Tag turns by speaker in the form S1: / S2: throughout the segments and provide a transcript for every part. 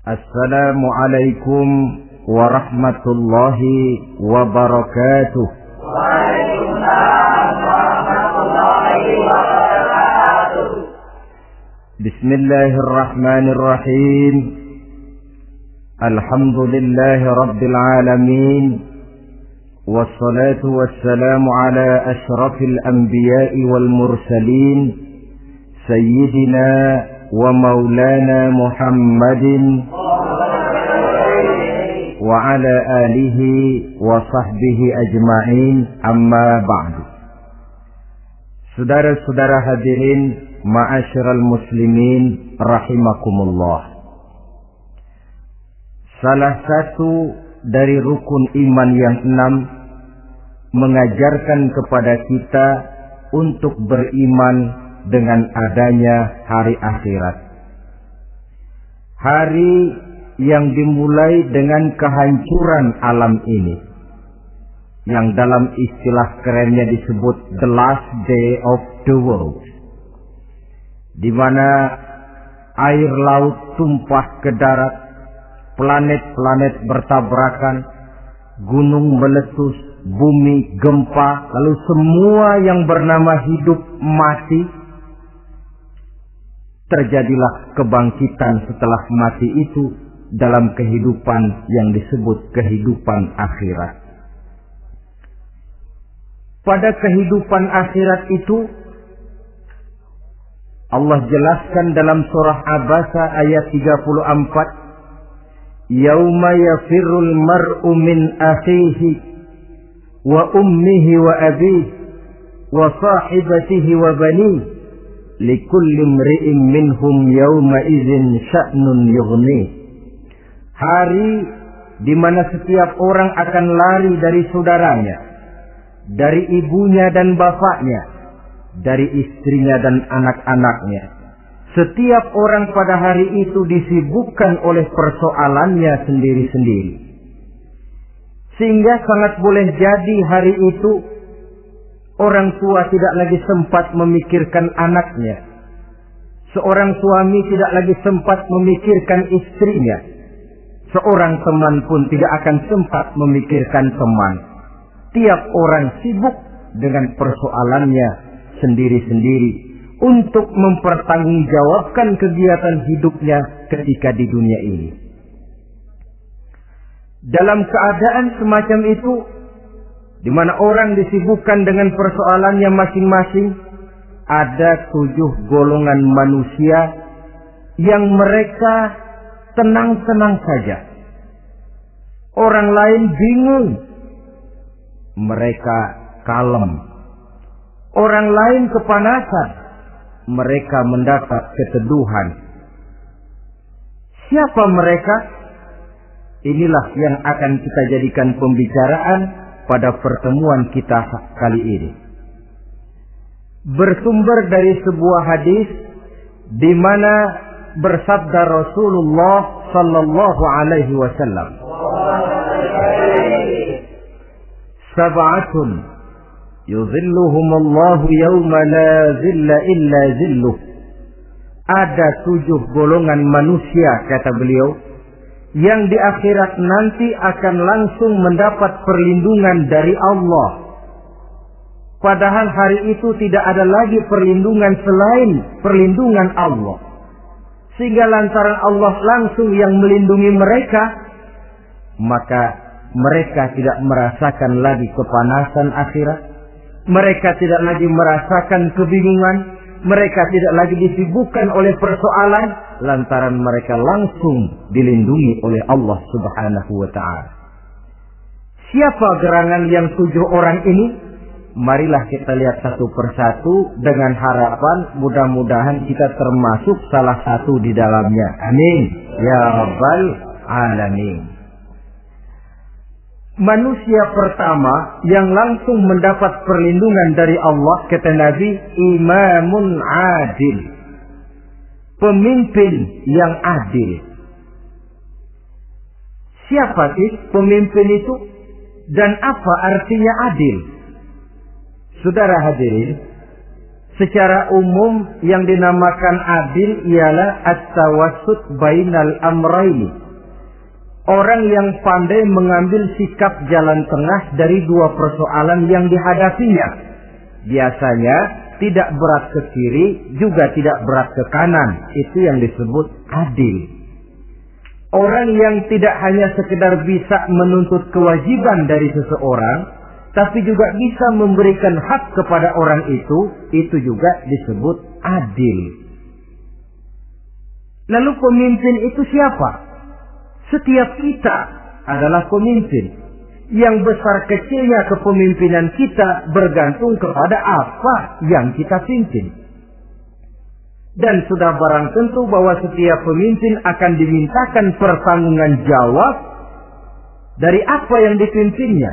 S1: Assalamualaikum warahmatullahi wabarakatuh.
S2: Waalaikumsalam warahmatullahi wabarakatuh.
S1: Bismillahirrahmanirrahim. Alhamdulillahi rabbil alamin. Wassalatu wassalamu ala ashrafil anbiya'i wal mursalin. Sayyidina wa maulana Muhammadin wa ala alihi wa sahbihi ajma'in, amma ba'du. Saudara-saudara hadirin, ma'asyiral muslimin rahimakumullah. Salah satu dari rukun iman yang 6 mengajarkan kepada kita untuk beriman dengan adanya hari akhirat. Hari yang dimulai dengan kehancuran alam ini, yang dalam istilah kerennya disebut the last day of the world, di mana air laut tumpah ke darat, planet-planet bertabrakan, gunung meletus, bumi gempa, lalu semua yang bernama hidup mati. Terjadilah kebangkitan setelah mati itu dalam kehidupan yang disebut kehidupan akhirat. Pada kehidupan akhirat itu Allah jelaskan dalam surah Abasa ayat 34, Yauma yafirrul mar'u min akhihi wa ummihi wa abihi wa sahibatihi wa banihi likulli imri'in minhum yawma idzin sya'nun yughni. Hari di mana setiap orang akan lari dari saudaranya, dari ibunya dan bapaknya, dari istrinya dan anak-anaknya. Setiap orang pada hari itu disibukkan oleh persoalannya sendiri-sendiri. Sehingga sangat boleh jadi hari itu orang tua tidak lagi sempat memikirkan anaknya. Seorang suami tidak lagi sempat memikirkan istrinya. Seorang teman pun tidak akan sempat memikirkan teman. Tiap orang sibuk dengan persoalannya sendiri-sendiri untuk mempertanggungjawabkan kegiatan hidupnya ketika di dunia ini. Dalam keadaan semacam itu, di mana orang disibukkan dengan persoalannya masing-masing, ada 7 golongan manusia yang mereka tenang-tenang saja. Orang lain bingung, mereka kalem. Orang lain kepanasan, mereka mendapat keteduhan. Siapa mereka? Inilah yang akan kita jadikan pembicaraan pada pertemuan kita kali ini. Bersumber dari sebuah hadis di mana bersabda Rasulullah sallallahu alaihi wasallam, Sab'atun yuzilluhumullahu yawma la zilla illa zilluh. Ada 7 golongan manusia, kata beliau, yang di akhirat nanti akan langsung mendapat perlindungan dari Allah. Padahal hari itu tidak ada lagi perlindungan selain perlindungan Allah. Sehingga lantaran Allah langsung yang melindungi mereka, maka mereka tidak merasakan lagi kepanasan akhirat. Mereka tidak lagi merasakan kebingungan. Mereka tidak lagi disibukkan oleh persoalan, lantaran mereka langsung dilindungi oleh Allah Subhanahu wa ta'ala. Siapa gerangan yang 7 orang ini? Marilah kita lihat satu persatu dengan harapan mudah-mudahan kita termasuk salah satu di dalamnya. Amin ya rabbal alamin. Manusia pertama yang langsung mendapat perlindungan dari Allah, kata Nabi, imamun adil. Pemimpin yang adil. Siapa sih pemimpin itu? Dan apa artinya adil? Saudara hadirin, Secara umum yang dinamakan adil ialah at-tawassut bainal amrayni. Orang yang pandai mengambil sikap jalan tengah dari dua persoalan yang dihadapinya. Biasanya tidak berat ke kiri, juga tidak berat ke kanan. Itu yang disebut adil. Orang yang tidak hanya sekedar bisa menuntut kewajiban dari seseorang, tapi juga bisa memberikan hak kepada orang itu juga disebut adil. Lalu pemimpin itu siapa? Setiap kita adalah pemimpin. Yang besar kecilnya kepemimpinan kita bergantung kepada apa yang kita pimpin. Dan sudah barang tentu bahwa setiap pemimpin akan dimintakan pertanggungan jawab dari apa yang dipimpinnya.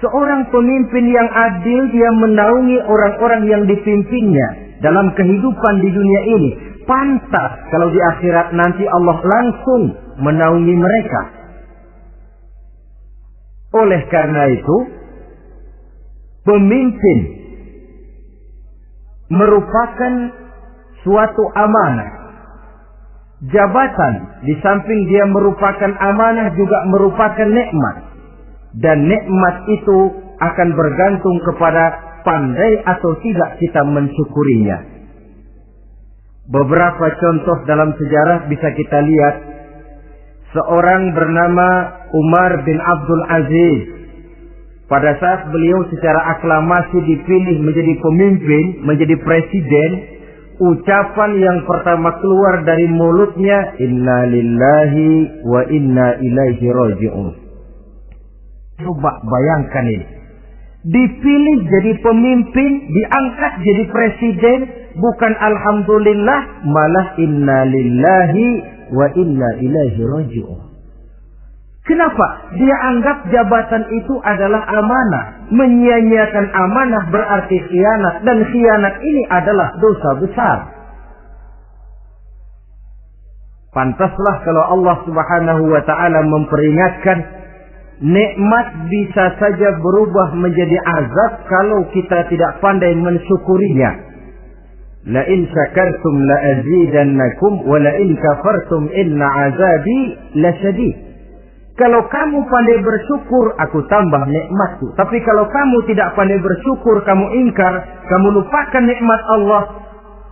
S1: Seorang pemimpin yang adil, dia menaungi orang-orang yang dipimpinnya dalam kehidupan di dunia ini. Pantas kalau di akhirat nanti Allah langsung menaungi mereka. Oleh karena itu, pemimpin merupakan suatu amanah. Jabatan di samping dia merupakan amanah juga merupakan nikmat. Dan nikmat itu akan bergantung kepada pandai atau tidak kita mensyukurinya. Beberapa contoh dalam sejarah bisa kita lihat. Seorang bernama Umar bin Abdul Aziz. Pada saat beliau secara aklamasi dipilih menjadi pemimpin, menjadi presiden, ucapan yang pertama keluar dari mulutnya, Inna lillahi wa inna ilaihi raji'un. Coba bayangkan ini. Dipilih jadi pemimpin, diangkat jadi presiden, bukan alhamdulillah, malah inna lillahi wa inna ilaihi raji'un. Kenapa? Dia anggap jabatan itu adalah amanah. Menyia-nyiakan amanah berarti khianat, dan khianat ini adalah dosa besar. Pantaslah kalau Allah Subhanahu wa taala memperingatkan, nikmat bisa saja berubah menjadi azab kalau kita tidak pandai mensyukurinya. La in syakartum la azidannakum wa la in kafartum inna azabi lasyadid. Kalau kamu pandai bersyukur, aku tambah nikmatku. Tapi kalau kamu tidak pandai bersyukur, kamu ingkar, kamu lupakan nikmat Allah,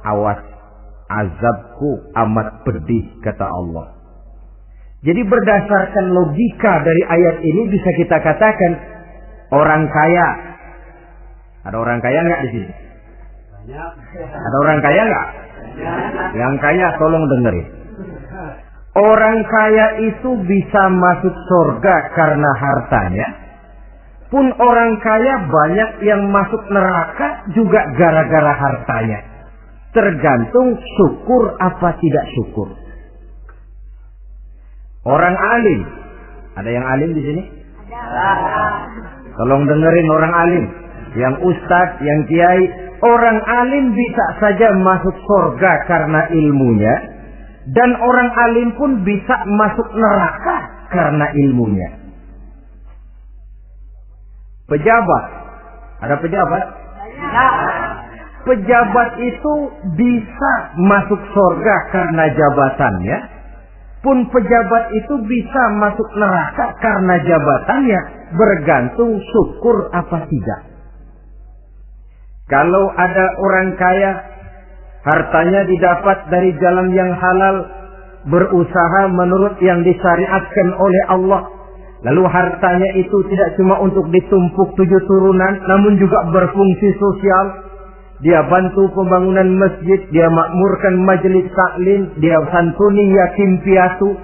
S1: awas, azabku amat pedih, kata Allah. Jadi berdasarkan logika dari ayat ini bisa kita katakan orang kaya. Ada orang kaya nggak di sini? Ada orang kaya nggak? Yang kaya tolong dengerin. Orang kaya itu bisa masuk surga karena hartanya. Pun orang kaya banyak yang masuk neraka juga gara-gara hartanya. Tergantung syukur apa tidak syukur. Orang alim. Ada yang alim di sini? Tolong dengerin orang alim. Yang ustadz, yang kiai. Orang alim bisa saja masuk surga karena ilmunya. Dan orang alim pun bisa masuk neraka karena ilmunya. Pejabat. Ada pejabat? Pejabat itu bisa masuk surga karena jabatannya. Pun pejabat itu bisa masuk neraka karena jabatannya. Bergantung syukur apa tidak. Kalau ada orang kaya, hartanya didapat dari jalan yang halal, berusaha menurut yang disyariatkan oleh Allah. Lalu hartanya itu tidak cuma untuk ditumpuk 7 turunan, namun juga berfungsi sosial. Dia bantu pembangunan masjid, dia makmurkan majelis taklim, dia santuni yatim piatu.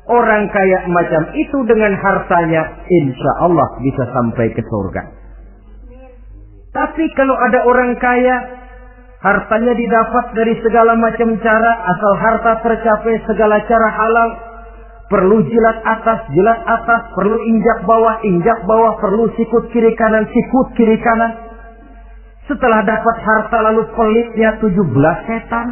S1: Orang kaya macam itu dengan hartanya, insya Allah bisa sampai ke surga. Tapi kalau ada orang kaya, hartanya didapat dari segala macam cara, asal harta tercapai segala cara halal. Perlu jilat atas, perlu injak bawah, perlu sikut kiri kanan, sikut kiri kanan. Setelah dapat harta lalu pelitnya 17 setan.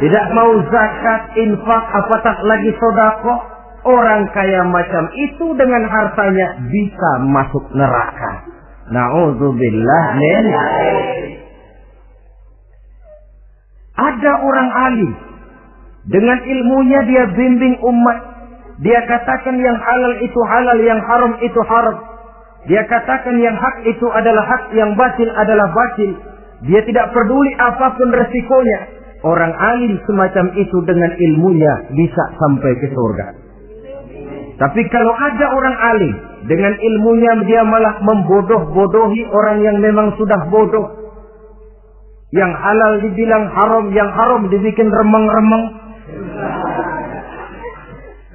S1: Tidak mau zakat, infak, apatah lagi sedekah. Orang kaya macam itu dengan hartanya bisa masuk neraka. Na'udzubillah min. Ada orang alim, dengan ilmunya dia bimbing umat. Dia katakan yang halal itu halal, yang haram itu haram. Dia katakan yang hak itu adalah hak, yang batil adalah batil. Dia tidak peduli apapun resikonya. Orang alim semacam itu dengan ilmunya bisa sampai ke surga. Tapi kalau ada orang alim, dengan ilmunya dia malah membodoh-bodohi orang yang memang sudah bodoh. Yang halal dibilang haram, yang haram dibikin remeng-remeng.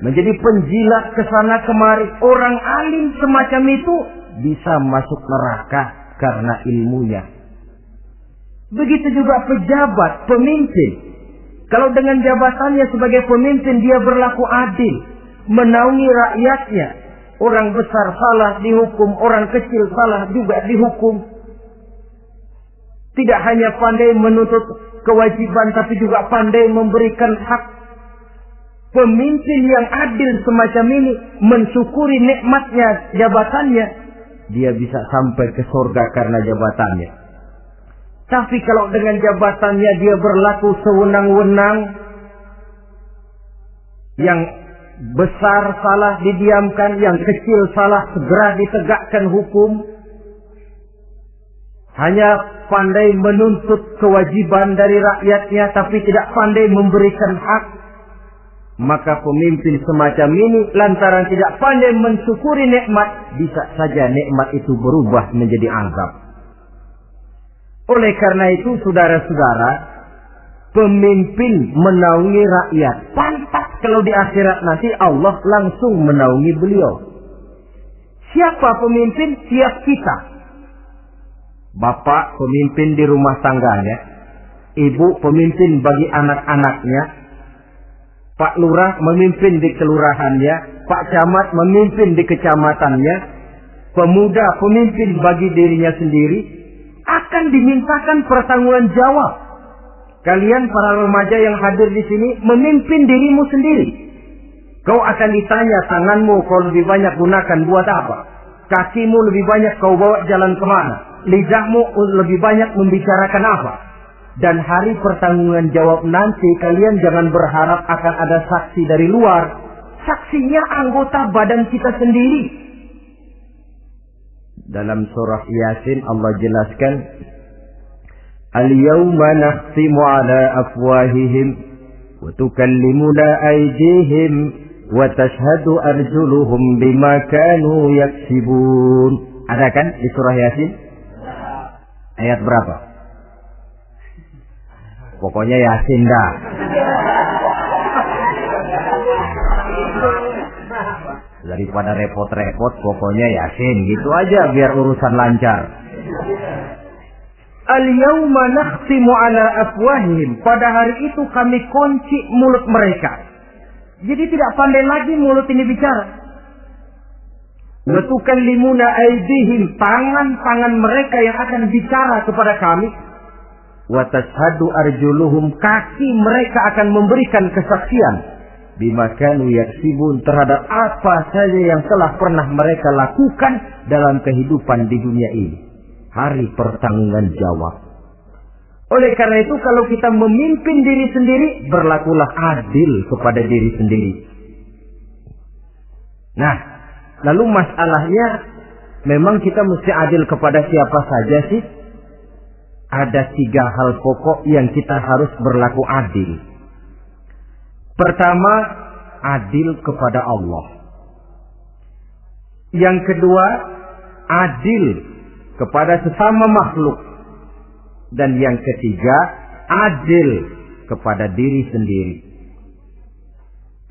S1: Menjadi penjilat kesana kemari. Orang alim semacam itu bisa masuk neraka karena ilmunya. Begitu juga pejabat, pemimpin. Kalau dengan jabatannya sebagai pemimpin dia berlaku adil, menaungi rakyatnya. Orang besar salah dihukum, orang kecil salah juga dihukum. Tidak hanya pandai menuntut kewajiban, tapi juga pandai memberikan hak. Pemimpin yang adil semacam ini mensyukuri nikmatnya jabatannya, dia bisa sampai ke surga karena jabatannya. Tapi kalau dengan jabatannya dia berlaku sewenang-wenang, yang besar salah didiamkan, yang kecil salah segera ditegakkan hukum, hanya pandai menuntut kewajiban dari rakyatnya tapi tidak pandai memberikan hak, maka pemimpin semacam ini lantaran tidak pandai mensyukuri nikmat, bisa saja nikmat itu berubah menjadi azab. Oleh karena itu saudara-saudara, pemimpin menaungi rakyat, pantas kalau di akhirat nanti Allah langsung menaungi beliau. Siapa pemimpin? Siap kita. Bapak pemimpin di rumah tangganya, ibu pemimpin bagi anak-anaknya, Pak Lurah memimpin di kelurahannya, Pak Camat memimpin di kecamatannya, pemuda pemimpin bagi dirinya sendiri, akan dimintakan pertanggungan jawab. Kalian para remaja yang hadir di sini memimpin dirimu sendiri. Kau akan ditanya, tanganmu kau lebih banyak gunakan buat apa? Kakimu lebih banyak kau bawa jalan kemana? Lidahmu lebih banyak membicarakan apa? Dan hari pertanggungan jawab nanti kalian jangan berharap akan ada saksi dari luar. Saksinya anggota badan kita sendiri. Dalam surah Yasin Allah jelaskan, Al-yawma nakhtimu ala afwahihim wa tukallimuna aydihim wa tashhadu arjuluhum bima kanu yaksibun. Ada kan di surah Yasin? Ayat berapa? Pokoknya Yasin dah. Daripada repot-repot, pokoknya Yasin. Gitu aja biar urusan lancar. Al-yawma nakhtimu ala afwahihim. Pada hari itu kami kunci mulut mereka. Jadi tidak pandai lagi mulut ini bicara. Wa tukallimuna aydihim. Tangan-tangan mereka yang akan bicara kepada kami. Wa tashhadu arjuluhum. Kaki mereka akan memberikan kesaksian. Bima kanu yaksibun, terhadap apa saja yang telah pernah mereka lakukan dalam kehidupan di dunia ini. Hari pertanggungan jawab. Oleh karena itu kalau kita memimpin diri sendiri, berlakulah adil kepada diri sendiri. Nah, lalu masalahnya memang kita mesti adil kepada siapa saja sih? Ada 3 hal pokok yang kita harus berlaku adil. Pertama, adil kepada Allah. Yang kedua, adil kepada sesama makhluk. Dan yang ketiga, adil kepada diri sendiri.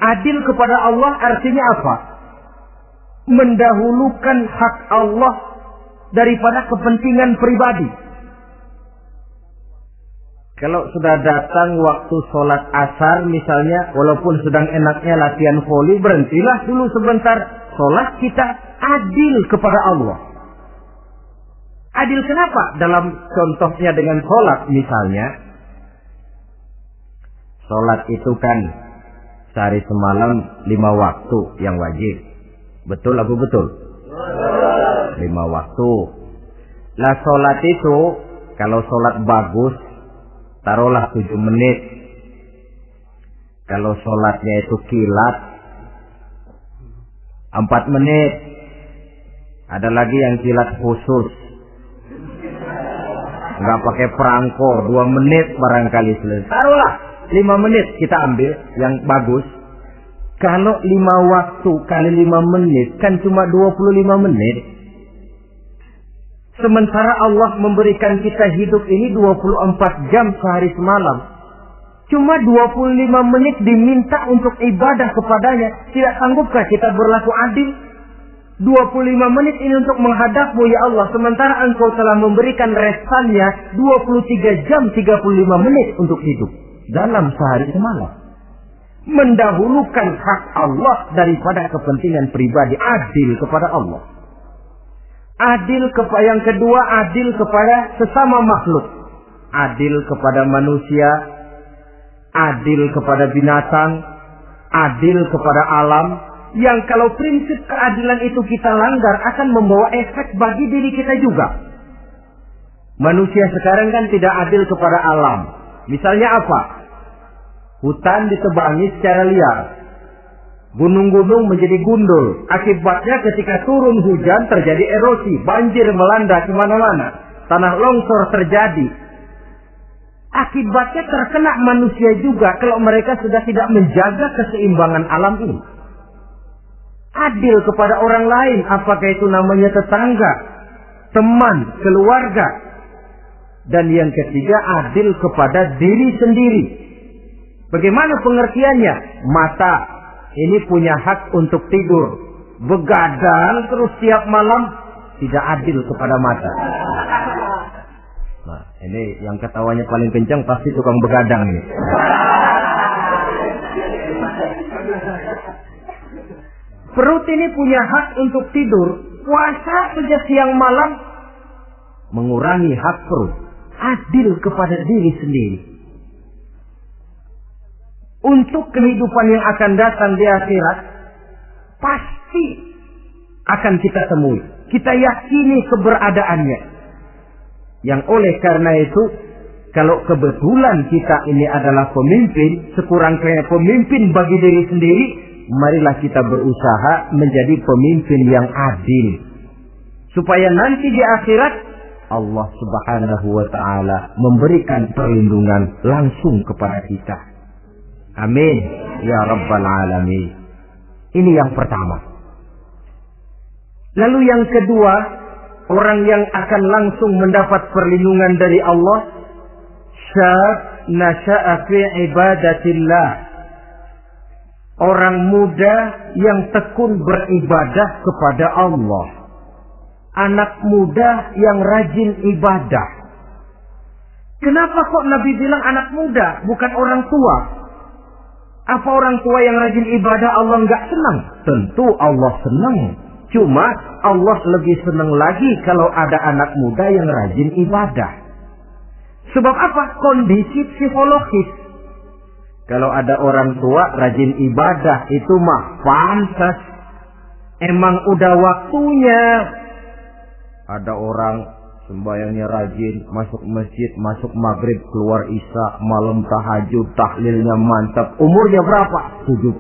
S1: Adil kepada Allah artinya apa? Mendahulukan hak Allah daripada kepentingan pribadi. Kalau sudah datang waktu sholat asar misalnya, walaupun sedang enaknya latihan voli, berhentilah dulu sebentar. Sholat kita adil kepada Allah. Adil kenapa? Dalam contohnya dengan sholat misalnya. Sholat itu kan sehari semalam 5 waktu yang wajib. Betul apa betul? 5 waktu. Lah sholat itu, kalau sholat bagus, taruhlah 7 menit. Kalau sholatnya itu kilat, 4 menit. Ada lagi yang kilat khusus, nggak pakai perangko, 2 menit barangkali selesai. Taruhlah 5 menit kita ambil yang bagus. Kalau 5 waktu kali 5 menit kan cuma 25 menit. Sementara Allah memberikan kita hidup ini 24 jam sehari semalam. Cuma 25 menit diminta untuk ibadah kepadanya. Tidak sanggupkah kita berlaku adil? 25 menit ini untuk menghadapmu ya Allah. Sementara Engkau telah memberikan restannya 23 jam 35 menit untuk hidup dalam sehari semalam. Mendahulukan hak Allah daripada kepentingan pribadi. Adil kepada Allah. Adil kepada yang kedua, adil kepada sesama makhluk. Adil kepada manusia, adil kepada binatang, adil kepada alam. Yang kalau prinsip keadilan itu kita langgar akan membawa efek bagi diri kita juga. Manusia sekarang kan tidak adil kepada alam. Misalnya apa? Hutan ditebangi secara liar. Gunung-gunung menjadi gundul. Akibatnya ketika turun hujan terjadi erosi. Banjir melanda kemana-mana. Tanah longsor terjadi. Akibatnya terkena manusia juga kalau mereka sudah tidak menjaga keseimbangan alam ini. Adil kepada orang lain. Apakah itu namanya tetangga, teman, keluarga. Dan yang ketiga, adil kepada diri sendiri. Bagaimana pengertiannya? Mata ini punya hak untuk tidur. Begadang terus tiap malam, tidak adil kepada mata. Nah, ini yang ketawanya paling kencang pasti tukang begadang ini. Perut ini punya hak untuk tidur. Puasa sejak siang malam mengurangi hak perut. Adil kepada diri sendiri. Untuk kehidupan yang akan datang di akhirat, pasti akan kita temui. Kita yakini keberadaannya. Yang oleh karena itu, kalau kebetulan kita ini adalah pemimpin, sekurang-kurangnya pemimpin bagi diri sendiri, marilah kita berusaha menjadi pemimpin yang adil. Supaya nanti di akhirat, Allah Subhanahu wa ta'ala memberikan perlindungan langsung kepada kita. Amin. Ya Rabbal Alamin. Ini yang pertama. Lalu yang kedua, orang yang akan langsung mendapat perlindungan dari Allah, syab nasha'a fi ibadatillah. Orang muda yang tekun beribadah kepada Allah. Anak muda yang rajin ibadah. Kenapa kok Nabi bilang anak muda, bukan orang tua? Apa orang tua yang rajin ibadah Allah enggak senang? Tentu Allah senang. Cuma Allah lebih senang lagi kalau ada anak muda yang rajin ibadah. Sebab apa? Kondisi psikologis. Kalau ada orang tua rajin ibadah itu mah pantas. Emang udah waktunya. Ada orang sembahyangnya rajin, masuk masjid, masuk maghrib, keluar isya, malam tahajud, tahlilnya mantap. Umurnya berapa? 70.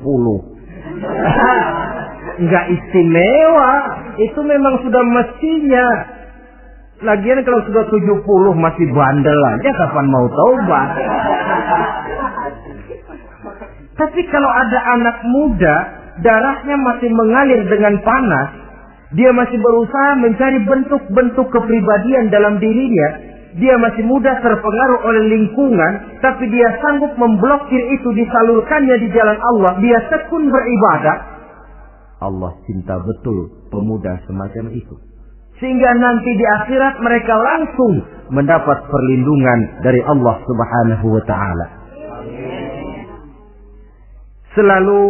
S1: Enggak istimewa. Itu memang sudah mestinya. Lagian kalau sudah 70 masih bandel aja, kapan mau taubat? Tapi kalau ada anak muda, darahnya masih mengalir dengan panas, dia masih berusaha mencari bentuk-bentuk kepribadian dalam dirinya, dia masih mudah terpengaruh oleh lingkungan, tapi dia sanggup memblokir itu, disalurkannya di jalan Allah, dia tekun beribadah. Allah cinta betul pemuda semacam itu. Sehingga nanti di akhirat mereka langsung mendapat perlindungan dari Allah Subhanahu wa ta'ala. Selalu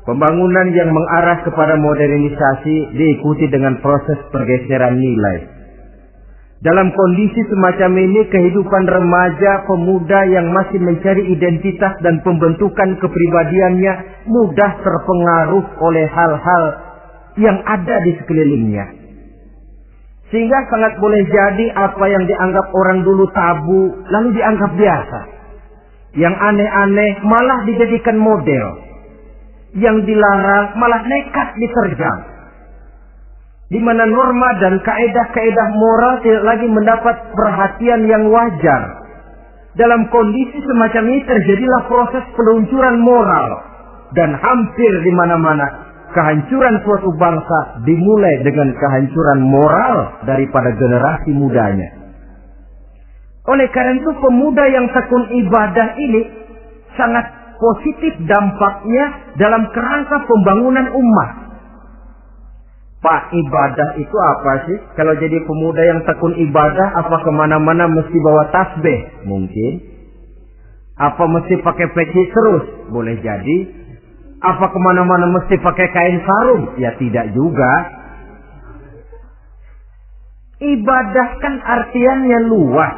S1: pembangunan yang mengarah kepada modernisasi diikuti dengan proses pergeseran nilai. Dalam kondisi semacam ini, kehidupan remaja pemuda yang masih mencari identitas dan pembentukan kepribadiannya mudah terpengaruh oleh hal-hal yang ada di sekelilingnya. Sehingga sangat boleh jadi apa yang dianggap orang dulu tabu, lalu dianggap biasa. Yang aneh-aneh malah dijadikan model. Yang dilarang malah nekat diterjang. Di mana norma dan kaedah-kaedah moral tidak lagi mendapat perhatian yang wajar. Dalam kondisi semacam ini terjadilah proses peluncuran moral. Dan hampir di mana-mana kehancuran suatu bangsa dimulai dengan kehancuran moral daripada generasi mudanya. Oleh karena itu pemuda yang tekun ibadah ini sangat positif dampaknya dalam kerangka pembangunan umat. Pak, ibadah itu apa sih? Kalau jadi pemuda yang tekun ibadah, apa kemana-mana mesti bawa tasbih? Mungkin. Apa mesti pakai peci terus? Boleh jadi. Apa kemana-mana mesti pakai kain sarung? Ya tidak juga. Ibadah kan artiannya luas.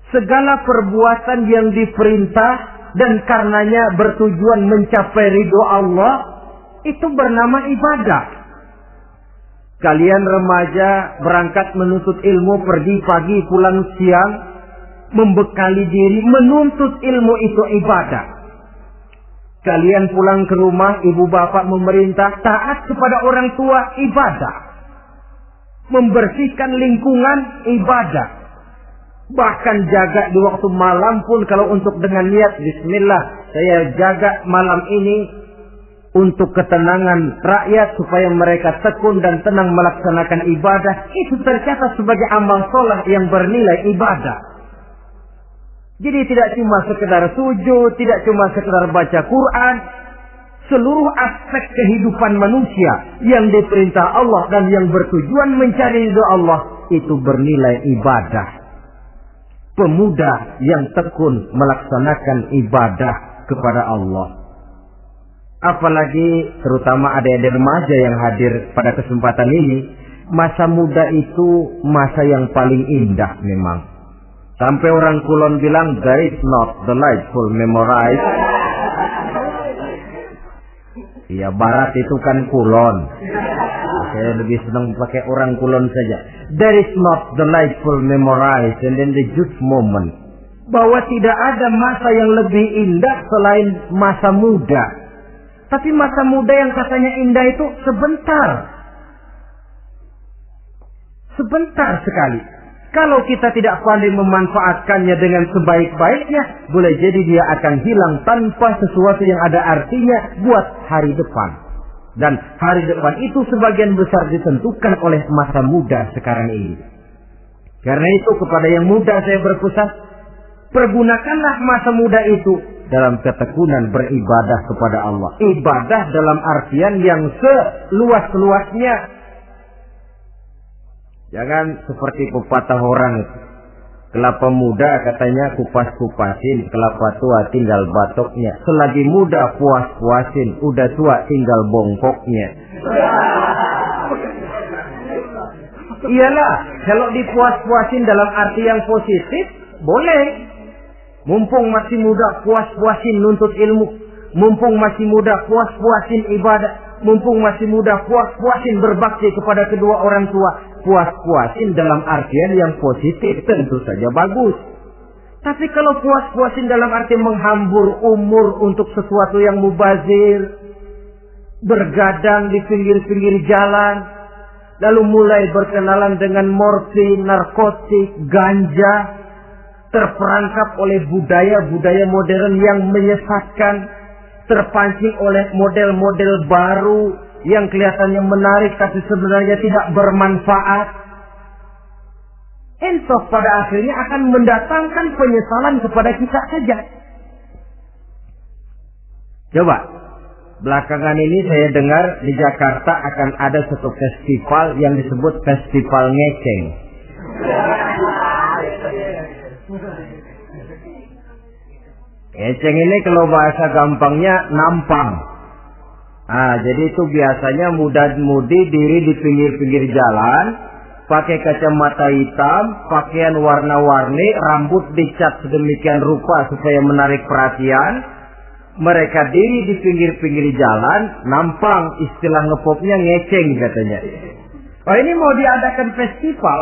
S1: Segala perbuatan yang diperintah dan karenanya bertujuan mencapai ridho Allah, itu bernama ibadah. Kalian remaja berangkat menuntut ilmu, pergi pagi pulang siang, membekali diri, menuntut ilmu itu ibadah. Kalian pulang ke rumah, ibu bapak memerintah, taat kepada orang tua, ibadah. Membersihkan lingkungan, ibadah. Bahkan jaga di waktu malam pun kalau untuk dengan niat, bismillah, saya jaga malam ini untuk ketenangan rakyat supaya mereka tekun dan tenang melaksanakan ibadah. Itu tercatat sebagai amal soleh yang bernilai ibadah. Jadi tidak cuma sekedar sujud, tidak cuma sekedar baca Quran. Seluruh aspek kehidupan manusia yang diperintah Allah dan yang bertujuan mencari ridho Allah, itu bernilai ibadah. Pemuda yang tekun melaksanakan ibadah kepada Allah. Apalagi terutama adik-adik remaja yang hadir pada kesempatan ini. Masa muda itu masa yang paling indah memang. Sampai orang Kulon bilang, there is not delightful memorize. Ya Barat itu kan Kulon. Saya lebih senang pakai orang Kulon saja. There is not delightful memorize and then the youth moment. Bahwa tidak ada masa yang lebih indah selain masa muda. Tapi masa muda yang katanya indah itu sebentar. Sebentar sekali. Kalau kita tidak pandai memanfaatkannya dengan sebaik-baiknya, boleh jadi dia akan hilang tanpa sesuatu yang ada artinya buat hari depan. Dan hari depan itu sebagian besar ditentukan oleh masa muda sekarang ini. Karena itu kepada yang muda saya berpesan, pergunakanlah masa muda itu dalam ketekunan beribadah kepada Allah. Ibadah dalam artian yang seluas-luasnya. Jangan seperti pepatah orang itu. Kelapa muda katanya kupas-kupasin, kelapa tua tinggal batoknya. Selagi muda puas-puasin, udah tua tinggal bongkoknya. Iyalah, kalau dipuas-puasin dalam arti yang positif, boleh. Mumpung masih muda, puas-puasin nuntut ilmu. Mumpung masih muda, puas-puasin ibadah. Mumpung masih muda, puas-puasin berbakti kepada kedua orang tua. Puas-puasin dalam artian yang positif tentu saja bagus. Tapi kalau puas-puasin dalam arti menghambur umur untuk sesuatu yang mubazir, bergadang di pinggir-pinggir jalan, lalu mulai berkenalan dengan morfin, narkotik, ganja, terperangkap oleh budaya-budaya modern yang menyesatkan, terpancing oleh model-model baru yang kelihatannya menarik tapi sebenarnya tidak bermanfaat. Entah pada akhirnya akan mendatangkan penyesalan kepada kita saja. Coba, belakangan ini saya dengar di Jakarta akan ada satu festival yang disebut Festival Ngeceng. Ngeceng ini kalau bahasa gampangnya nampang. Jadi itu biasanya muda-mudi diri di pinggir-pinggir jalan, pakai kacamata hitam, pakaian warna-warni, rambut dicat sedemikian rupa supaya menarik perhatian. Mereka diri di pinggir-pinggir jalan, nampang, istilah ngepopnya ngeceng katanya. Oh, ini mau diadakan festival,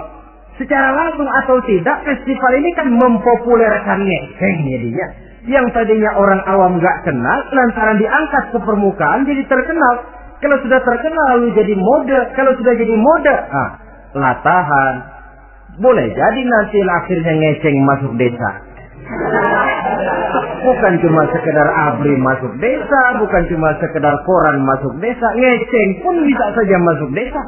S1: secara langsung atau tidak, festival ini kan mempopulerkan ngeceng jadinya. Yang tadinya orang awam nggak kenal, lantaran diangkat ke permukaan jadi terkenal. Kalau sudah terkenal lalu jadi mode, kalau sudah jadi mode, latahan. Boleh jadi nanti akhirnya ngeceng masuk desa. Bukan cuma sekedar abri masuk desa, bukan cuma sekedar koran masuk desa, ngeceng pun bisa saja masuk desa.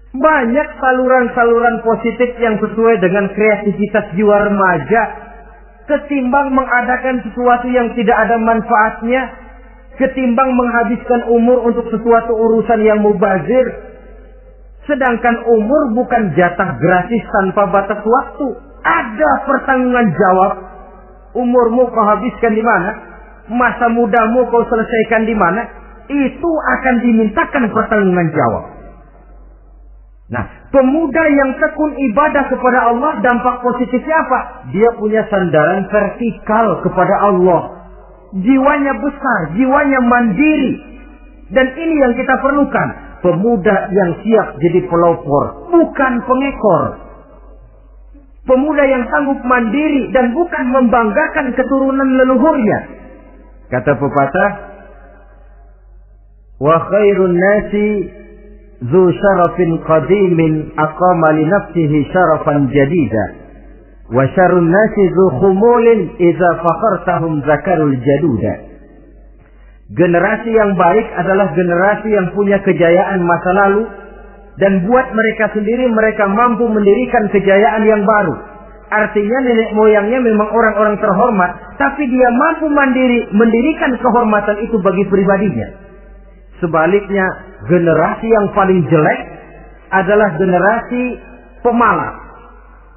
S1: Banyak saluran-saluran positif yang sesuai dengan kreativitas jiwa remaja, ketimbang mengadakan sesuatu yang tidak ada manfaatnya, ketimbang menghabiskan umur untuk sesuatu urusan yang mubazir. Sedangkan umur bukan jatah gratis tanpa batas waktu. Ada pertanggungan jawab. Umurmu kau habiskan di mana? Masa mudamu kau selesaikan di mana? Itu akan dimintakan pertanggungan jawab. Nah, pemuda yang tekun ibadah kepada Allah, dampak positifnya apa? Dia punya sandaran vertikal kepada Allah. Jiwanya besar, jiwanya mandiri. Dan ini yang kita perlukan. Pemuda yang siap jadi pelopor, bukan pengekor. Pemuda yang sanggup mandiri dan bukan membanggakan keturunan leluhurnya. Kata pepatah, wa khairun nasi zu syarafin qadimin aqama li nafsihi syarafan jadida wa syarrun nasi zu khumulin idza fakhartahum zakarul jaduda. Generasi yang baik adalah generasi yang punya kejayaan masa lalu, dan buat mereka sendiri mereka mampu mendirikan kejayaan yang baru. Artinya nenek moyangnya memang orang-orang terhormat, tapi dia mampu mandiri mendirikan kehormatan itu bagi pribadinya. Sebaliknya, generasi yang paling jelek adalah generasi pemalas,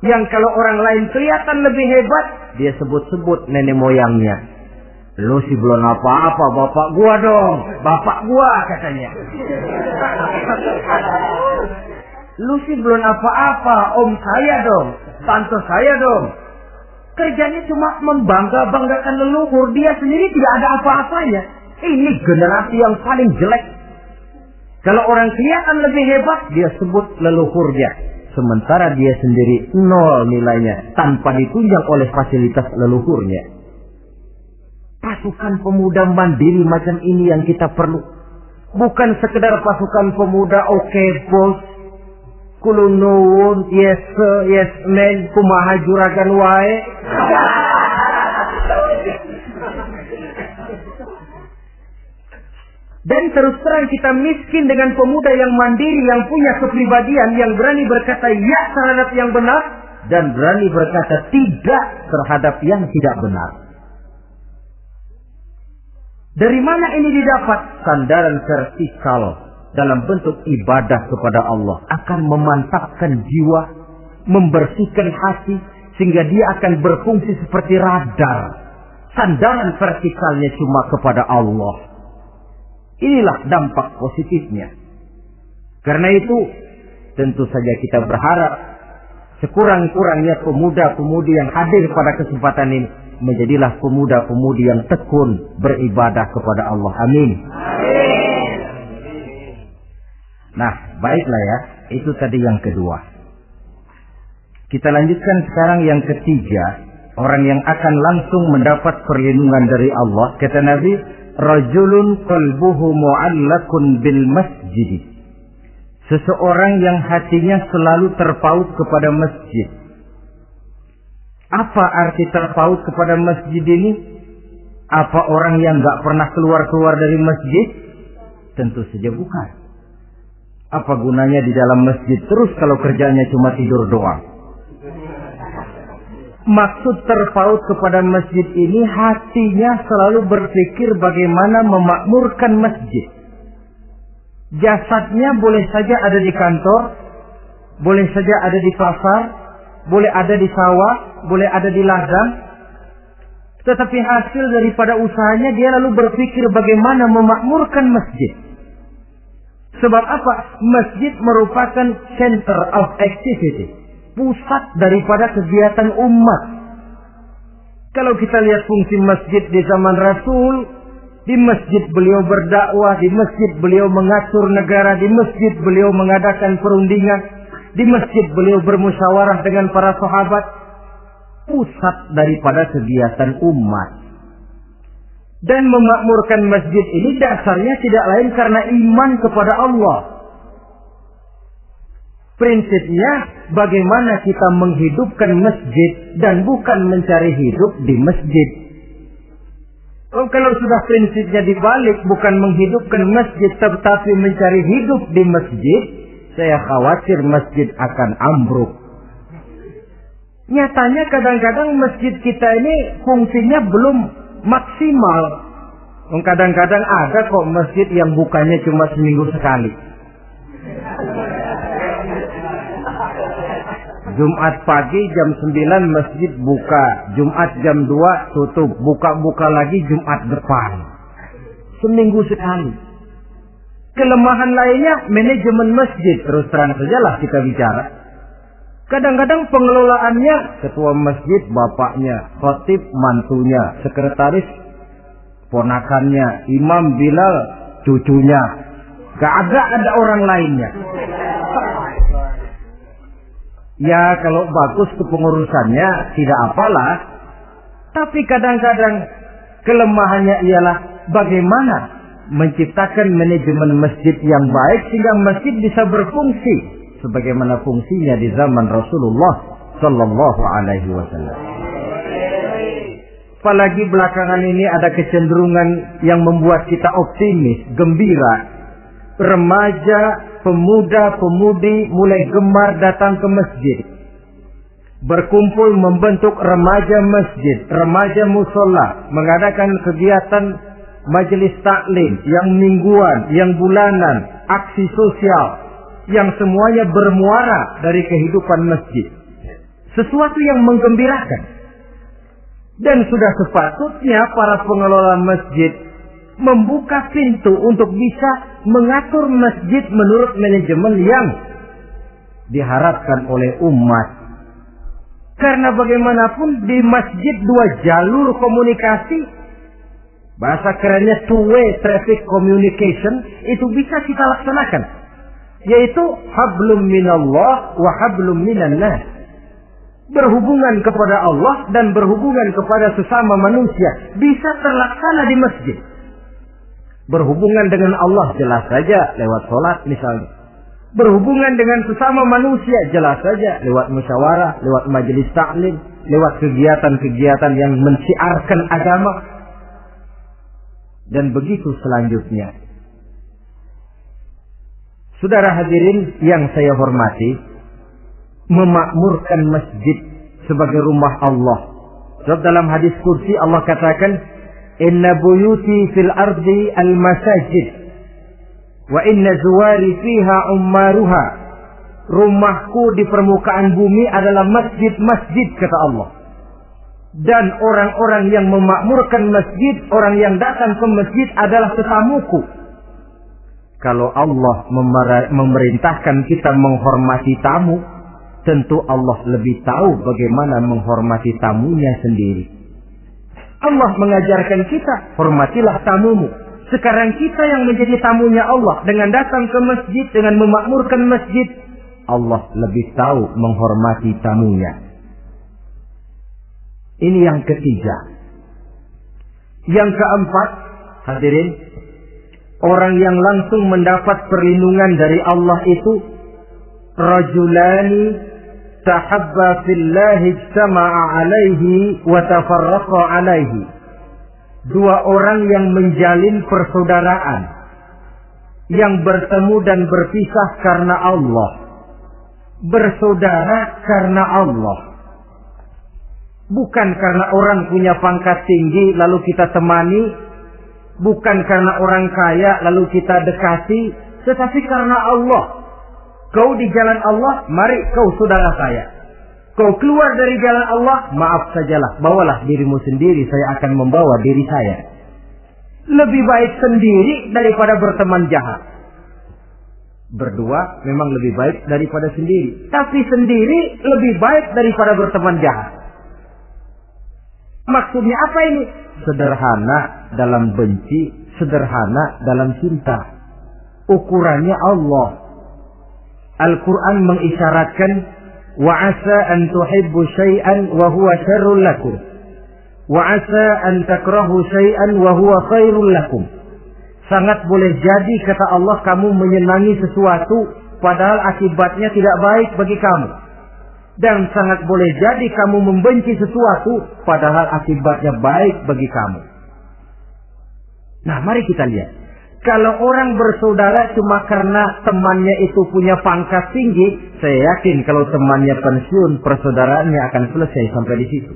S1: yang kalau orang lain kelihatan lebih hebat, dia sebut-sebut nenek moyangnya. Lu sih belum apa-apa, bapak gua dong. Bapak gua katanya. Lu sih belum apa-apa, om saya dong. Tante saya dong. Kerjanya cuma membangga-banggakan leluhur. Dia sendiri tidak ada apa-apanya. Ini generasi yang paling jelek. Kalau orang kelihatan lebih hebat, dia sebut leluhurnya. Sementara dia sendiri nol nilainya, tanpa ditunjang oleh fasilitas leluhurnya. Pasukan pemuda mandiri macam ini yang kita perlu. Bukan sekedar pasukan pemuda oke bos, kulun nuwun, yes sir, yes man, kumaha juragan wae. Dan terus terang kita miskin dengan pemuda yang mandiri, yang punya kepribadian, yang berani berkata ya terhadap yang benar, dan berani berkata tidak terhadap yang tidak benar. Dari mana ini didapat? Sandaran vertikal dalam bentuk ibadah kepada Allah akan memantapkan jiwa, membersihkan hati, sehingga dia akan berfungsi seperti radar. Sandaran vertikalnya cuma kepada Allah. Inilah dampak positifnya. Karena itu, tentu saja kita berharap sekurang-kurangnya pemuda-pemudi yang hadir pada kesempatan ini menjadilah pemuda-pemudi yang tekun beribadah kepada Allah. Amin.
S2: Amin.
S1: Nah, baiklah ya. Itu tadi yang kedua. Kita lanjutkan sekarang yang ketiga. Orang yang akan langsung mendapat perlindungan dari Allah. Kata Nabi, rajulun qalbuhu mu'allakun bil masjid. Seseorang yang hatinya selalu terpaut kepada masjid. Apa arti terpaut kepada masjid ini? Apa orang yang gak pernah keluar-keluar dari masjid? Tentu saja bukan. Apa gunanya di dalam masjid terus kalau kerjanya cuma tidur doang? Maksud terpaut kepada masjid ini, hatinya selalu berpikir bagaimana memakmurkan masjid. Jasadnya boleh saja ada di kantor, boleh saja ada di pasar, boleh ada di sawah, boleh ada di ladang. Tetapi hasil daripada usahanya dia lalu berpikir bagaimana memakmurkan masjid. Sebab apa? Masjid merupakan center of activity, pusat daripada kegiatan umat. Kalau kita lihat fungsi masjid di zaman Rasul, Di masjid beliau berdakwah, di masjid beliau mengatur negara, di masjid beliau mengadakan perundingan, di masjid beliau bermusyawarah dengan para sahabat. Pusat daripada kegiatan umat. Dan memakmurkan masjid ini dasarnya tidak lain karena iman kepada Allah. Prinsipnya bagaimana kita menghidupkan masjid dan bukan mencari hidup di masjid. Kalau sudah prinsipnya dibalik, bukan menghidupkan masjid tetapi mencari hidup di masjid, saya khawatir masjid akan ambruk. Nyatanya kadang-kadang masjid kita ini fungsinya belum maksimal. Kadang-kadang ada kok masjid yang bukanya cuma seminggu sekali. Jumat pagi jam 9 masjid buka, Jumat jam 2 tutup, buka-buka lagi Jumat depan. Seminggu sekali. Kelemahan lainnya manajemen masjid, terus terang sajalah kita bicara. Kadang-kadang pengelolaannya ketua masjid bapaknya, khatib mantunya, sekretaris ponakannya, imam Bilal cucunya. Gak ada orang lainnya. Ya kalau bagus kepengurusannya tidak apalah. Tapi kadang-kadang kelemahannya ialah bagaimana menciptakan manajemen masjid yang baik sehingga masjid bisa berfungsi sebagaimana fungsinya di zaman Rasulullah Sallallahu Alaihi Wasallam. Apalagi belakangan ini ada kecenderungan yang membuat kita optimis, gembira. Remaja, pemuda-pemudi mulai gemar datang ke masjid. Berkumpul membentuk remaja masjid, remaja musola, mengadakan kegiatan majelis taklim yang mingguan, yang bulanan, aksi sosial, yang semuanya bermuara dari kehidupan masjid. Sesuatu yang menggembirakan. Dan sudah sepatutnya para pengelola masjid membuka pintu untuk bisa mengatur masjid menurut manajemen yang diharapkan oleh umat. Karena bagaimanapun di masjid dua jalur komunikasi, bahasa kerennya two-way traffic communication, itu bisa kita laksanakan. Yaitu hablum minallah wa hablum minan nas. Berhubungan kepada Allah dan berhubungan kepada sesama manusia bisa terlaksana di masjid. Berhubungan dengan Allah jelas saja lewat sholat misalnya. Berhubungan dengan sesama manusia jelas saja lewat musyawarah, lewat majelis taklim, lewat kegiatan-kegiatan yang menciarkan agama. Dan begitu selanjutnya. Saudara hadirin yang saya hormati, memakmurkan masjid sebagai rumah Allah. Sebab dalam hadis kursi Allah katakan, inna buyuti fil ardi al masajid wa inna zuwari fiha ummaruha. Rumahku di permukaan bumi adalah masjid-masjid, kata Allah. Dan orang-orang yang memakmurkan masjid, orang yang datang ke masjid adalah tetamuku. Kalau Allah memerintahkan kita menghormati tamu, tentu Allah lebih tahu bagaimana menghormati tamunya sendiri. Allah mengajarkan kita, hormatilah tamumu. Sekarang kita yang menjadi tamunya Allah dengan datang ke masjid, dengan memakmurkan masjid, Allah lebih tahu menghormati tamunya. Ini yang ketiga. Yang keempat, hadirin, orang yang langsung mendapat perlindungan dari Allah itu rajulani tahabba fillahi ijtama'a alaihi wa tafarraqa alaihi. Dua orang yang menjalin persaudaraan, yang bertemu dan berpisah karena Allah, bersaudara karena Allah. Bukan karena orang punya pangkat tinggi lalu kita temani, bukan karena orang kaya lalu kita dekati, tetapi karena Allah. Kau di jalan Allah, mari kau saudara saya. Kau keluar dari jalan Allah, maaf sajalah, bawalah dirimu sendiri, saya akan membawa diri saya. Lebih baik sendiri daripada berteman jahat. Berdua memang lebih baik daripada sendiri, tapi sendiri lebih baik daripada berteman jahat. Maksudnya apa ini? Sederhana dalam benci, sederhana dalam cinta. Ukurannya Allah. Al-Quran mengisyaratkan, wa asa an tuhibbu syai'an wa huwa syarrul lakum, wa asa an takrahu syai'an wa huwa khairul lakum. Sangat boleh jadi, kata Allah, kamu menyenangi sesuatu padahal akibatnya tidak baik bagi kamu. Dan sangat boleh jadi kamu membenci sesuatu padahal akibatnya baik bagi kamu. Nah, mari kita lihat. Kalau orang bersaudara cuma karena temannya itu punya pangkat tinggi, saya yakin kalau temannya pensiun, persaudaraannya akan selesai sampai di situ.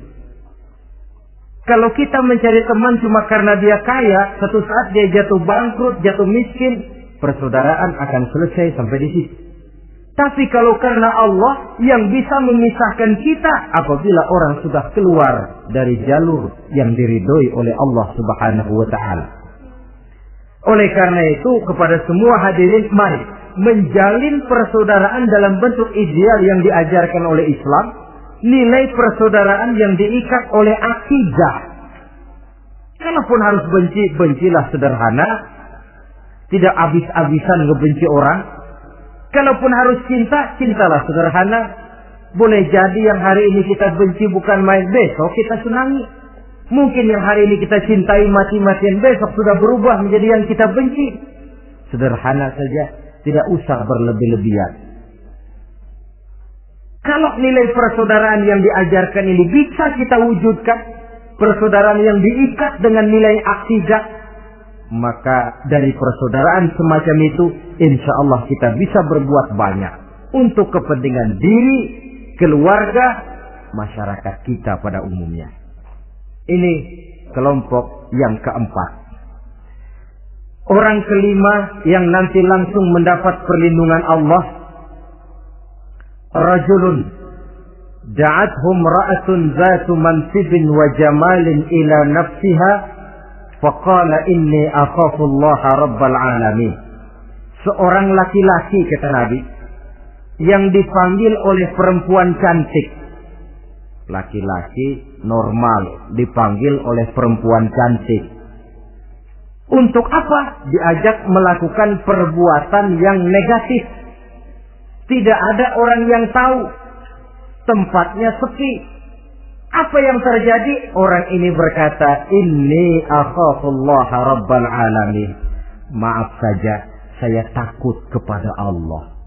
S1: Kalau kita mencari teman cuma karena dia kaya, suatu saat dia jatuh bangkrut, jatuh miskin, persaudaraan akan selesai sampai di situ. Tapi kalau karena Allah yang bisa memisahkan kita apabila orang sudah keluar dari jalur yang diridhoi oleh Allah Subhanahu wa taala. Oleh karena itu, kepada semua hadirin, mari menjalin persaudaraan dalam bentuk ideal yang diajarkan oleh Islam, nilai persaudaraan yang diikat oleh akidah. Kalaupun harus benci, bencilah sederhana, tidak habis-habisan ngebenci orang. Kalaupun harus cinta, cintalah sederhana. Boleh jadi yang hari ini kita benci bukan main, besok kita senangi. Mungkin yang hari ini kita cintai mati-matian, besok sudah berubah menjadi yang kita benci. Sederhana saja, tidak usah berlebih-lebihan. Kalau nilai persaudaraan yang diajarkan ini bisa kita wujudkan, persaudaraan yang diikat dengan nilai akidah, maka dari persaudaraan semacam itu, insya Allah kita bisa berbuat banyak untuk kepentingan diri, keluarga, masyarakat kita pada umumnya. Ini kelompok yang keempat. Orang kelima yang nanti langsung mendapat perlindungan Allah, rajulun da'athum ra'atun zatu mansibin wa jamalin ila nafsiha faqala inni akhafullaha rabbal alamin. Seorang laki-laki, kata Nabi, yang dipanggil oleh perempuan cantik. Laki-laki normal dipanggil oleh perempuan cantik. Untuk apa? Diajak melakukan perbuatan yang negatif. Tidak ada orang yang tahu. Tempatnya sepi. Apa yang terjadi? Orang ini berkata, inni akhafullaha rabbal alamin. Maaf saja, saya takut kepada Allah.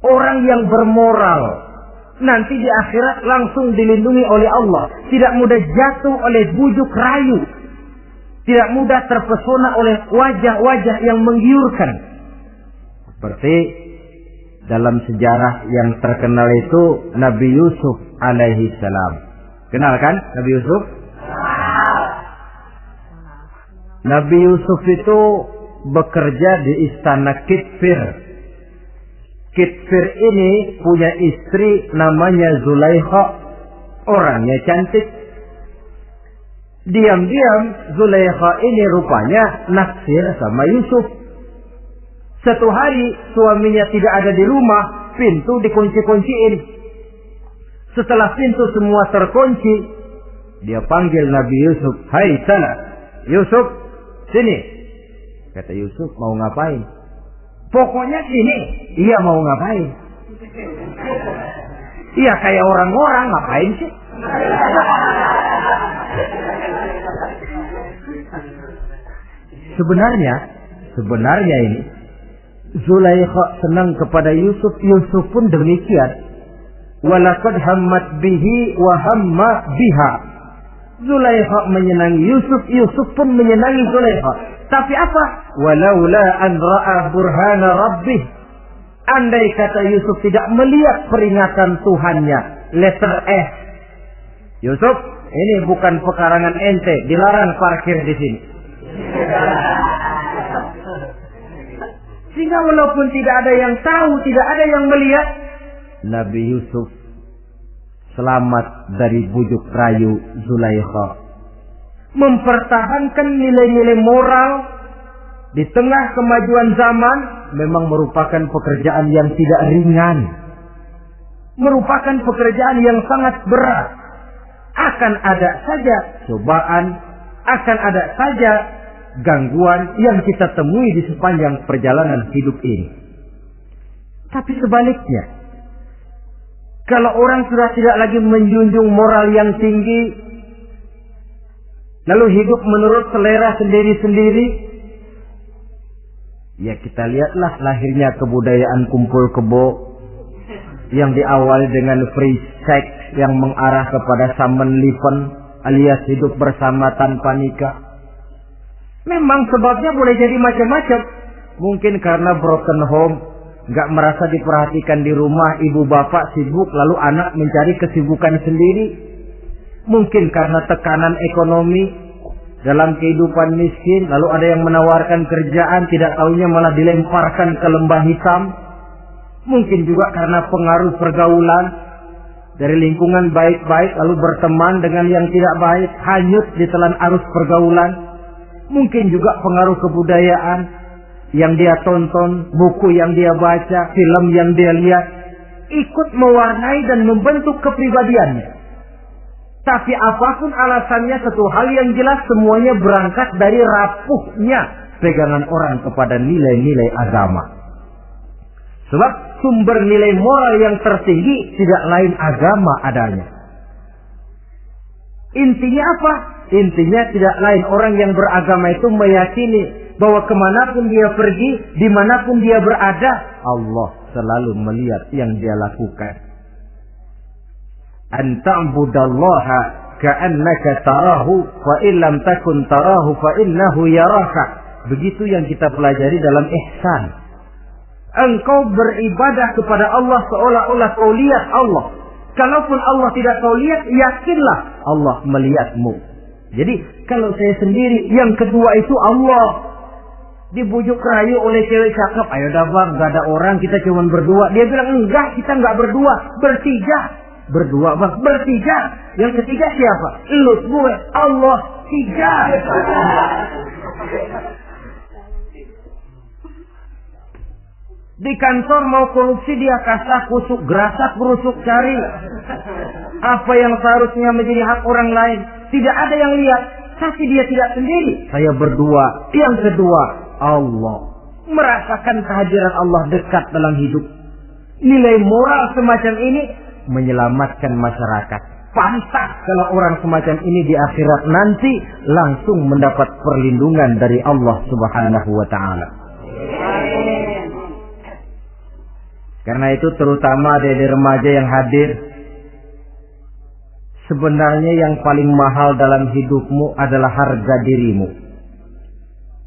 S1: Orang yang bermoral nanti di akhirat langsung dilindungi oleh Allah. Tidak mudah jatuh oleh bujuk rayu. Tidak mudah terpesona oleh wajah-wajah yang menggiurkan. Seperti dalam sejarah yang terkenal itu Nabi Yusuf alaihi salam. Kenal kan Nabi Yusuf? Nabi Yusuf itu bekerja di istana Kitfir. Kitfir ini punya istri namanya Zulaikha. Orangnya cantik. Diam-diam Zulaikha ini rupanya naksir sama Yusuf. Satu hari suaminya tidak ada di rumah, pintu dikunci-kunciin. Setelah pintu semua terkunci, dia panggil Nabi Yusuf, "Hai sana, Yusuf, sini." Kata Yusuf, "Mau ngapain?" "Pokoknya sini." "Iya, mau ngapain?" "Iya, kayak orang-orang, ngapain sih?" Sebenarnya ini Zulaikha senang kepada Yusuf, Yusuf pun demikian. Walaqad hammat bihi wa hamma biha. Zulaikha menyenangi Yusuf, Yusuf pun menyenangi Zulaikha. Tapi apa? Walaula an ra'a burhana rabbih. Andai kata Yusuf tidak melihat peringatan Tuhannya, letter S. Yusuf, ini bukan pekarangan ente, dilarang parkir di sini. Sehingga walaupun tidak ada yang tahu, tidak ada yang melihat, Nabi Yusuf selamat dari bujuk rayu Zulaikha. Mempertahankan nilai-nilai moral di tengah kemajuan zaman memang merupakan pekerjaan yang tidak ringan. Merupakan pekerjaan yang sangat berat. akan ada saja cobaan, akan ada saja gangguan yang kita temui di sepanjang perjalanan hidup ini. Tapi sebaliknya, kalau orang sudah tidak lagi menjunjung moral yang tinggi, lalu hidup menurut selera sendiri-sendiri, ya kita lihatlah lahirnya kebudayaan kumpul kebo yang diawali dengan free sex yang mengarah kepada Samenleben alias hidup bersama tanpa nikah. Memang sebabnya boleh jadi macam-macam. Mungkin karena broken home, nggak merasa diperhatikan di rumah, ibu bapak sibuk lalu anak mencari kesibukan sendiri. Mungkin karena tekanan ekonomi dalam kehidupan miskin, lalu ada yang menawarkan kerjaan, tidak taunya malah dilemparkan ke lembah hitam. Mungkin juga karena pengaruh pergaulan dari lingkungan baik-baik lalu berteman dengan yang tidak baik, hanyut di telan arus pergaulan. Mungkin juga pengaruh kebudayaan yang dia tonton, buku yang dia baca, film yang dia lihat, ikut mewarnai dan membentuk kepribadiannya. Tapi apapun alasannya, satu hal yang jelas, semuanya berangkat dari rapuhnya pegangan orang kepada nilai-nilai agama. Sebab sumber nilai moral yang tertinggi tidak lain agama adanya. Intinya apa? Intinya tidak lain, orang yang beragama itu meyakini bahwa kemanapun dia pergi, dimanapun dia berada, Allah selalu melihat yang dia lakukan. An ta'budallaha ka'annaka tarahu fa in lam takun tarahu fa innahu yaraka. Begitu yang kita pelajari dalam ihsan. Engkau beribadah kepada Allah seolah-olah kau lihat Allah. Kalaupun Allah tidak kau lihat, yakinlah Allah melihatmu. Jadi kalau saya sendiri, yang kedua itu Allah. Dibujuk rayu oleh cewek cakep, ayo dah bang, gak ada orang, kita cuma berdua. Dia bilang enggak, kita enggak berdua, bertiga. Berdua bang, bertiga. Yang ketiga siapa? Lu, gue, Allah, tiga. Di kantor mau korupsi dia kasak kusuk, gerasak berusuk cari apa yang seharusnya menjadi hak orang lain. Tidak ada yang lihat, tapi dia tidak sendiri. Saya berdua. Yang kedua, Allah. Merasakan kehadiran Allah dekat dalam hidup. Nilai moral semacam ini menyelamatkan masyarakat. Pantas kalau orang semacam ini di akhirat nanti langsung mendapat perlindungan dari Allah Subhanahu wa ta'ala. Karena itu terutama adik-adik remaja yang hadir, sebenarnya yang paling mahal dalam hidupmu adalah harga dirimu.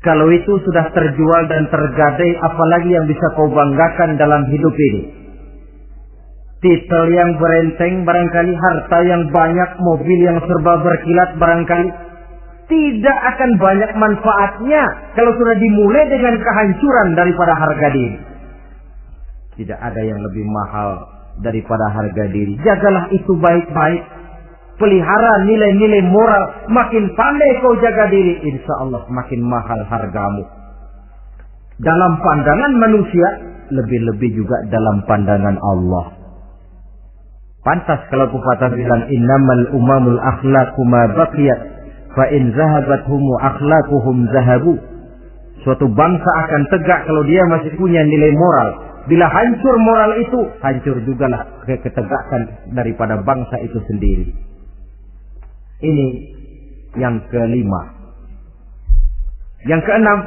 S1: Kalau itu sudah terjual dan tergadai, apalagi yang bisa kau banggakan dalam hidup ini? Titel yang berenteng barangkali, harta yang banyak, mobil yang serba berkilat barangkali. Tidak akan banyak manfaatnya kalau sudah dimulai dengan kehancuran daripada harga diri. Tidak ada yang lebih mahal daripada harga diri. Jagalah itu baik-baik. Pelihara nilai-nilai moral. Makin pandai kau jaga diri, insya Allah makin mahal hargamu. Dalam pandangan manusia, lebih-lebih juga dalam pandangan Allah. Pantas kalau pepatah bilang, innamal umamul akhlaqu ma baqiyat, fa in zahabat humu akhlaquhum zahabu. Suatu bangsa akan tegak kalau dia masih punya nilai moral. Bila hancur moral itu, hancur jugalah ketegakan daripada bangsa itu sendiri. Ini yang kelima. Yang keenam,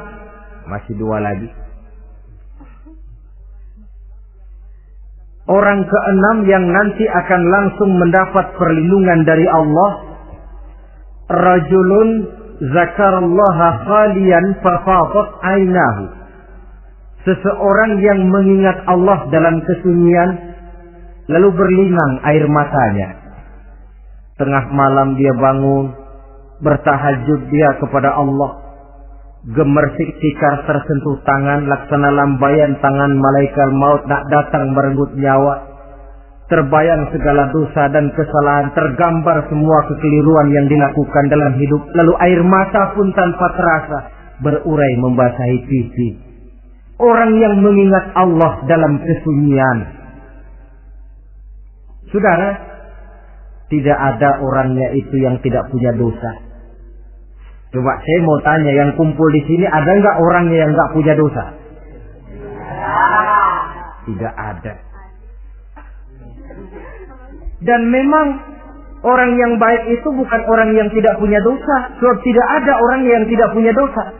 S1: masih dua lagi. Orang keenam yang nanti akan langsung mendapat perlindungan dari Allah, rajulun zakarallaha khaliyan fafadat ainahu. Seseorang yang mengingat Allah dalam kesunyian, lalu berlinang air matanya. Tengah malam dia bangun, bertahajud dia kepada Allah. Gemersik tikar tersentuh tangan, laksana lambaian tangan malaikat maut nak datang merenggut nyawa. Terbayang segala dosa dan kesalahan, tergambar semua kekeliruan yang dilakukan dalam hidup. Lalu air mata pun tanpa terasa berurai membasahi pipi. Orang yang mengingat Allah dalam kesunyian. Saudara, tidak ada orangnya itu yang tidak punya dosa. Coba saya mau tanya, yang kumpul di sini ada nggak orangnya yang nggak punya dosa? Tidak ada. Dan memang orang yang baik itu bukan orang yang tidak punya dosa. Sebab tidak ada orang yang tidak punya dosa.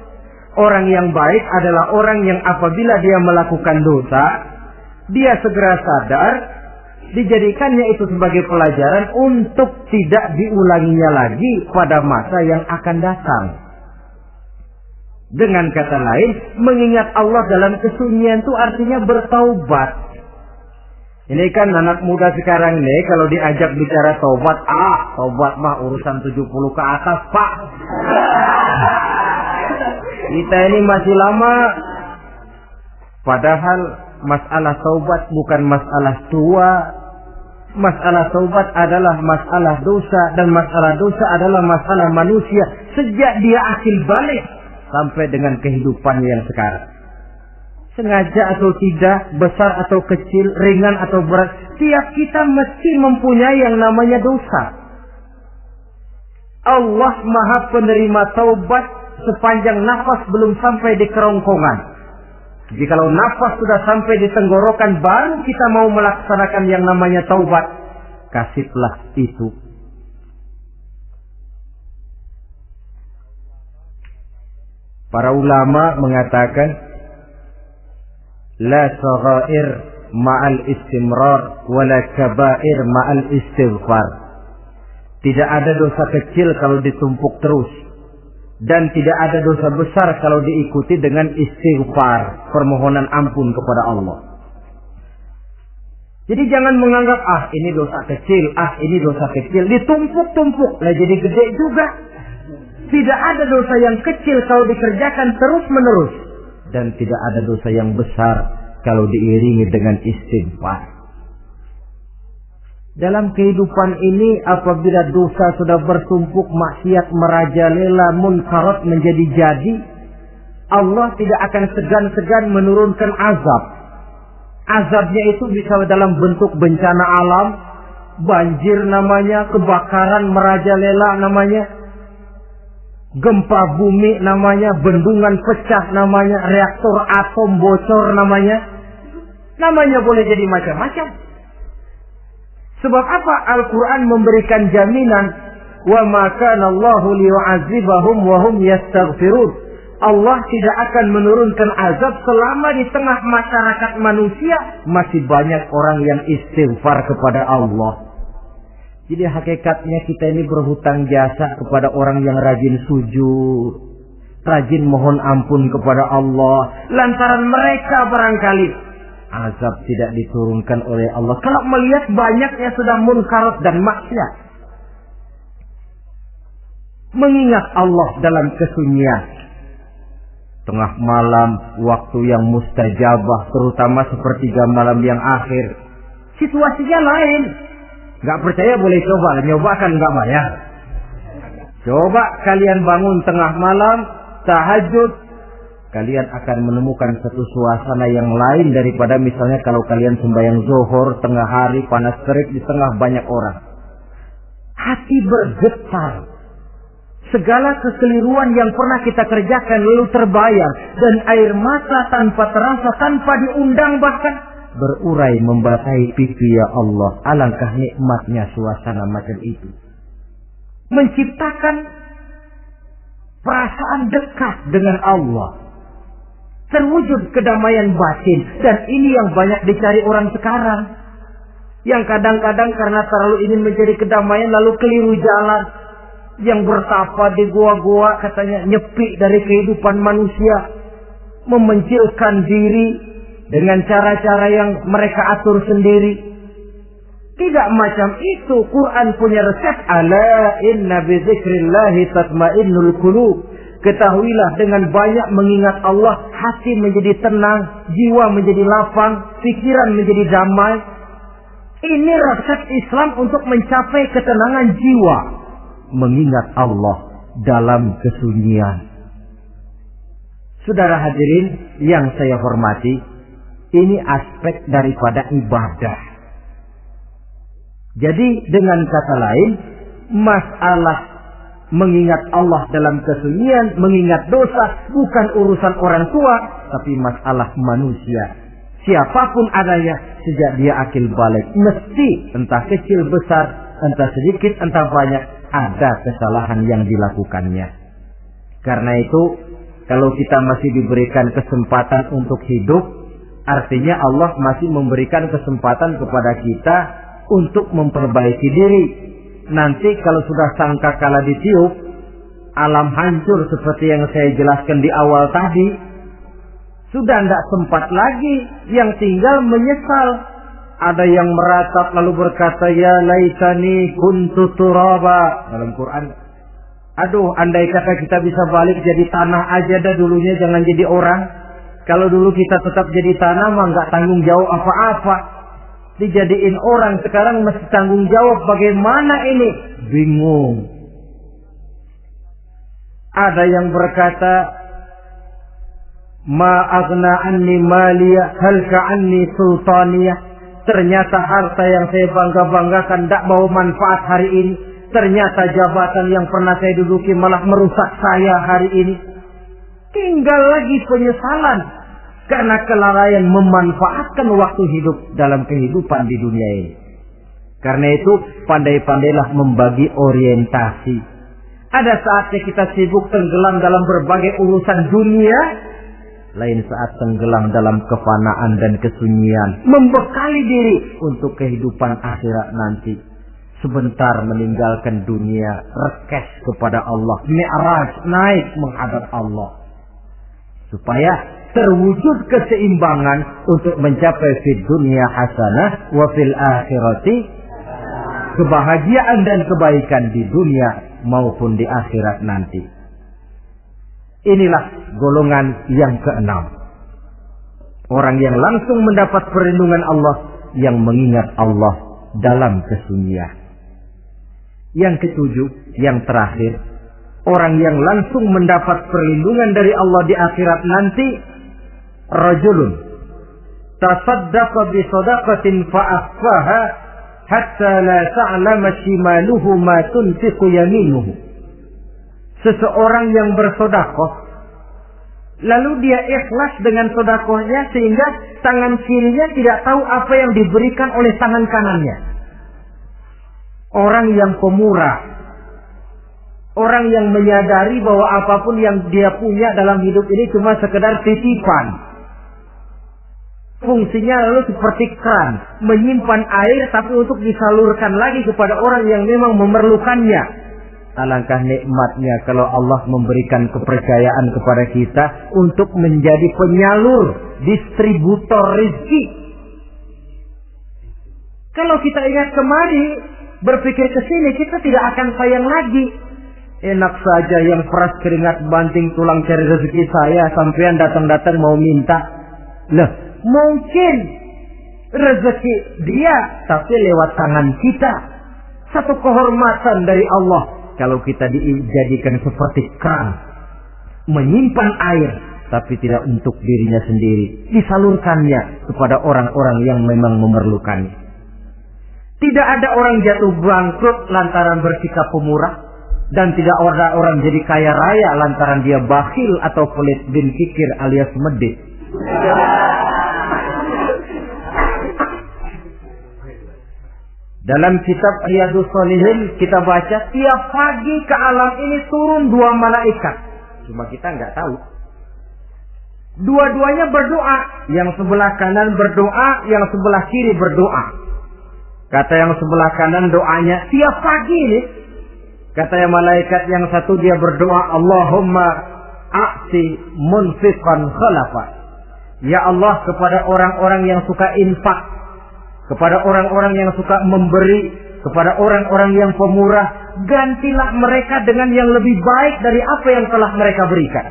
S1: Orang yang baik adalah orang yang apabila dia melakukan dosa, dia segera sadar, dijadikannya itu sebagai pelajaran untuk tidak diulanginya lagi pada masa yang akan datang. Dengan kata lain, mengingat Allah dalam kesunyian itu artinya bertaubat. Ini kan anak muda sekarang nih, kalau diajak bicara taubat, taubat mah urusan 70 ke atas, Pak. Kita ini masih lama. Padahal masalah taubat bukan masalah tua. Masalah taubat adalah masalah dosa, dan masalah dosa adalah masalah manusia sejak dia akil balik sampai dengan kehidupan yang sekarang. Sengaja atau tidak, besar atau kecil, ringan atau berat, tiap kita mesti mempunyai yang namanya dosa. Allah Maha penerima taubat sepanjang nafas belum sampai di kerongkongan. Jadi kalau nafas sudah sampai di tenggorokan, baru kita mau melaksanakan yang namanya taubat. Kasihlah itu. Para ulama mengatakan, la saghair ma'al istimrar, wala kabair ma'al istighfar. Tidak ada dosa kecil kalau ditumpuk terus. Dan tidak ada dosa besar kalau diikuti dengan istighfar, permohonan ampun kepada Allah. Jadi jangan menganggap, ini dosa kecil, ini dosa kecil, ditumpuk-tumpuk, lah jadi gede juga. Tidak ada dosa yang kecil kalau dikerjakan terus-menerus. Dan tidak ada dosa yang besar kalau diiringi dengan istighfar. Dalam kehidupan ini, apabila dosa sudah bertumpuk, maksiat merajalela, munkarat menjadi jadi, Allah tidak akan segan-segan menurunkan azab. Azabnya itu bisa dalam bentuk bencana alam, banjir namanya, kebakaran merajalela namanya, gempa bumi namanya, bendungan pecah namanya, reaktor atom bocor namanya. Namanya boleh jadi macam-macam. Sebab apa? Al-Quran memberikan jaminan, wa ma kana Allahu liyu'adzibahum wa hum yastaghfirun. Allah tidak akan menurunkan azab selama di tengah masyarakat manusia masih banyak orang yang istighfar kepada Allah. Jadi hakikatnya kita ini berhutang jasa kepada orang yang rajin sujud, rajin mohon ampun kepada Allah. Lantaran mereka barangkali azab tidak diturunkan oleh Allah kalau melihat banyaknya sudah munkarat dan maksiat. Mengingat Allah dalam kesunyian, tengah malam, waktu yang mustajabah, terutama sepertiga malam yang akhir, situasinya lain. Gak percaya boleh coba, nyoba kan gak bayar. Coba kalian bangun tengah malam, tahajud, kalian akan menemukan satu suasana yang lain daripada misalnya kalau kalian sembahyang zuhur tengah hari panas terik di tengah banyak orang. Hati bergetar. Segala kekeliruan yang pernah kita kerjakan lalu terbayar, dan air mata tanpa terasa, tanpa diundang bahkan berurai membasahi pipi. Ya Allah, alangkah nikmatnya suasana macam itu. Menciptakan perasaan dekat dengan Allah. Terwujud kedamaian batin. Dan ini yang banyak dicari orang sekarang. Yang kadang-kadang karena terlalu ingin mencari kedamaian lalu keliru jalan. Yang bertapa di gua-gua katanya nyepi dari kehidupan manusia. Memencilkan diri dengan cara-cara yang mereka atur sendiri. Tidak macam itu. Quran punya resep. Ala inna bizikrillahi tatmainnul qulub. Ketahuilah, dengan banyak mengingat Allah, hati menjadi tenang, jiwa menjadi lapang, pikiran menjadi damai. Ini resep Islam untuk mencapai ketenangan jiwa. Mengingat Allah dalam kesunyian. Saudara hadirin yang saya hormati, ini aspek daripada ibadah. Jadi dengan kata lain, masalah mengingat Allah dalam kesunyian, mengingat dosa bukan urusan orang tua, tapi masalah manusia. Siapapun adanya, sejak dia akil balik, mesti entah kecil besar, entah sedikit entah banyak, ada kesalahan yang dilakukannya. Karena itu, kalau kita masih diberikan kesempatan untuk hidup, artinya Allah masih memberikan kesempatan kepada kita untuk memperbaiki diri. Nanti kalau sudah sangkakala ditiup, alam hancur seperti yang saya jelaskan di awal tadi, sudah tidak sempat lagi, yang tinggal menyesal. Ada yang meratap lalu berkata, ya laitani kuntu turaba, dalam Quran. Aduh, andai kata kita bisa balik jadi tanah aja dah dulunya, jangan jadi orang. Kalau dulu kita tetap jadi tanah mah nggak tanggung jawab apa-apa. Dijadiin orang sekarang mesti tanggung jawab, bagaimana ini? Bingung. Ada yang berkata, ma aghna anni maliya halka anni sultaniyah. Ternyata harta yang saya bangga-banggakan tidak bawa manfaat hari ini. Ternyata jabatan yang pernah saya duduki malah merusak saya hari ini. Tinggal lagi penyesalan karena kelalaian memanfaatkan waktu hidup dalam kehidupan di dunia ini. Karena itu pandai-pandailah membagi orientasi. Ada saatnya kita sibuk tenggelam dalam berbagai urusan dunia, lain saat tenggelam dalam kefanaan dan kesunyian, membekali diri untuk kehidupan akhirat nanti. Sebentar meninggalkan dunia, rekes kepada Allah, mi'raj, naik menghadap Allah, supaya terwujud keseimbangan untuk mencapai fid dunya hasanah wa fil akhirati, kebahagiaan dan kebaikan di dunia maupun di akhirat nanti. Inilah golongan yang keenam. Orang yang langsung mendapat perlindungan Allah, yang mengingat Allah dalam kesunyian. Yang ketujuh, yang terakhir, orang yang langsung mendapat perlindungan dari Allah di akhirat nanti, rajulun tasaddaqa bi sadaqatin fa akhfaha hatta la ta'lama shimaluhu ma tunfiqu yaminuhu. Seseorang yang bersedekah, lalu dia ikhlas dengan sedekahnya sehingga tangan kirinya tidak tahu apa yang diberikan oleh tangan kanannya. Orang yang pemurah, orang yang menyadari bahwa apapun yang dia punya dalam hidup ini cuma sekedar titipan. Fungsinya lalu seperti keran, menyimpan air tapi untuk disalurkan lagi kepada orang yang memang memerlukannya. Alangkah nikmatnya kalau Allah memberikan kepercayaan kepada kita untuk menjadi penyalur, distributor rezeki. Kalau kita ingat kemari, berpikir ke sini, kita tidak akan sayang lagi. Enak saja yang peras keringat banting tulang cari rezeki saya, sampean datang-datang mau minta. Lah, mungkin rezeki dia tapi lewat tangan kita. Satu kehormatan dari Allah kalau kita dijadikan seperti keran, menyimpan air tapi tidak untuk dirinya sendiri, disalurkannya kepada orang-orang yang memang memerlukannya. Tidak ada orang jatuh bangkrut lantaran bersikap pemurah, dan tidak ada orang jadi kaya raya lantaran dia bakhil atau pelit bin kikir alias medit. Dalam kitab Riyadhus Shalihin kita baca, tiap pagi ke alam ini turun dua malaikat. Cuma kita nggak tahu. Dua-duanya berdoa, yang sebelah kanan berdoa, yang sebelah kiri berdoa. Kata yang sebelah kanan doanya tiap pagi ini. Kata yang malaikat yang satu dia berdoa, Allahumma a'ti munfiqan khalafa. Ya Allah, kepada orang-orang yang suka infak, kepada orang-orang yang suka memberi, kepada orang-orang yang pemurah, gantilah mereka dengan yang lebih baik dari apa yang telah mereka berikan.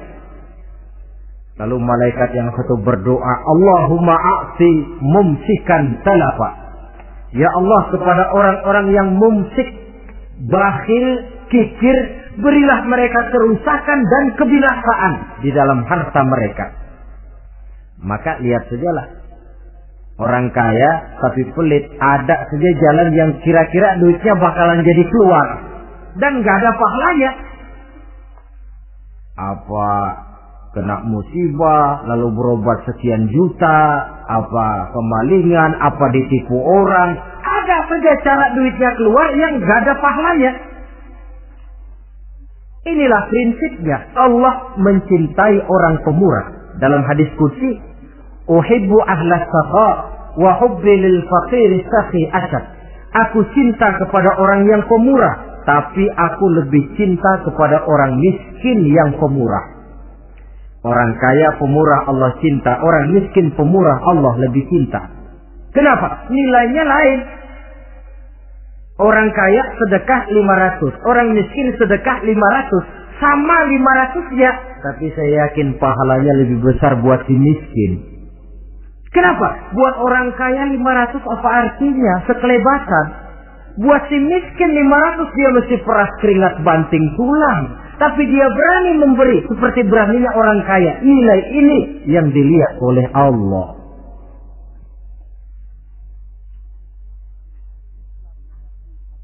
S1: Lalu malaikat yang satu berdoa, Allahumma a'ti mumsikan talafa. Ya Allah, kepada orang-orang yang mumsik, bakhil, kikir, berilah mereka kerusakan dan kebinasaan di dalam harta mereka. Maka lihat sajalah, Orang kaya tapi pelit, ada saja jalan yang kira-kira duitnya bakalan jadi keluar dan gak ada pahalanya. Apa kena musibah lalu berobat sekian juta, apa kemalingan, apa ditipu orang, ada saja cara duitnya keluar yang gak ada pahalanya. Inilah prinsipnya. Allah mencintai orang pemurah. Dalam hadis qudsi, uhibbu ahlas saqa wa hubbi lil faqir sakhi asad. Aku cinta kepada orang yang pemurah, tapi aku lebih cinta kepada orang miskin yang pemurah. Orang kaya pemurah Allah cinta, orang miskin pemurah Allah lebih cinta. Kenapa? Nilainya lain. Orang kaya sedekah 500, orang miskin sedekah 500, sama 500 ya, tapi saya yakin pahalanya lebih besar buat si miskin. Kenapa? Buat orang kaya 500 apa artinya? Sekelebatan. Buat si miskin 500 dia mesti peras keringat banting tulang, tapi dia berani memberi seperti beraninya orang kaya. Nilai ini yang dilihat oleh Allah.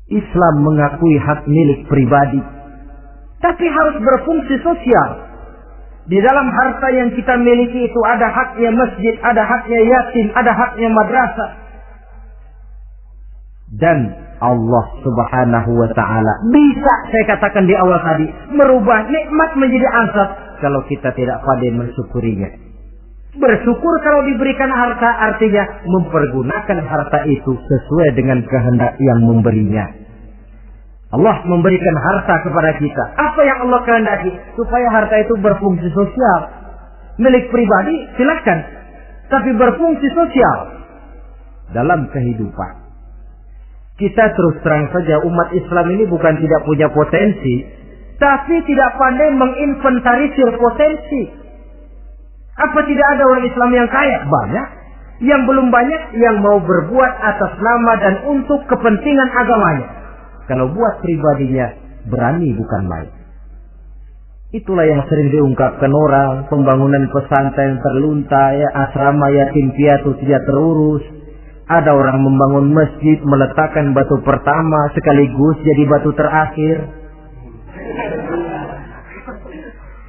S1: Islam mengakui hak milik pribadi, tapi harus berfungsi sosial. Di dalam harta yang kita miliki itu ada haknya masjid, ada haknya yatim, ada haknya madrasah. Dan Allah Subhanahu wa ta'ala bisa, saya katakan di awal tadi, merubah nikmat menjadi azab kalau kita tidak pandai mensyukurinya. Bersyukur kalau diberikan harta artinya mempergunakan harta itu sesuai dengan kehendak yang memberinya. Allah memberikan harta kepada kita. Apa yang Allah kehendaki? Supaya harta itu berfungsi sosial. Milik pribadi silakan, tapi berfungsi sosial dalam kehidupan. Kita terus terang saja, umat Islam ini bukan tidak punya potensi, tapi tidak pandai menginventarisir potensi. Apa tidak ada orang Islam yang kaya? Banyak. Yang belum banyak yang mau berbuat atas nama dan untuk kepentingan agamanya. Kalau buat pribadinya, berani bukan main. Itulah yang sering diungkapkan orang, pembangunan pesantren terlunta, ya, asrama yatim piatu tidak terurus. Ada orang membangun masjid, meletakkan batu pertama sekaligus jadi batu terakhir.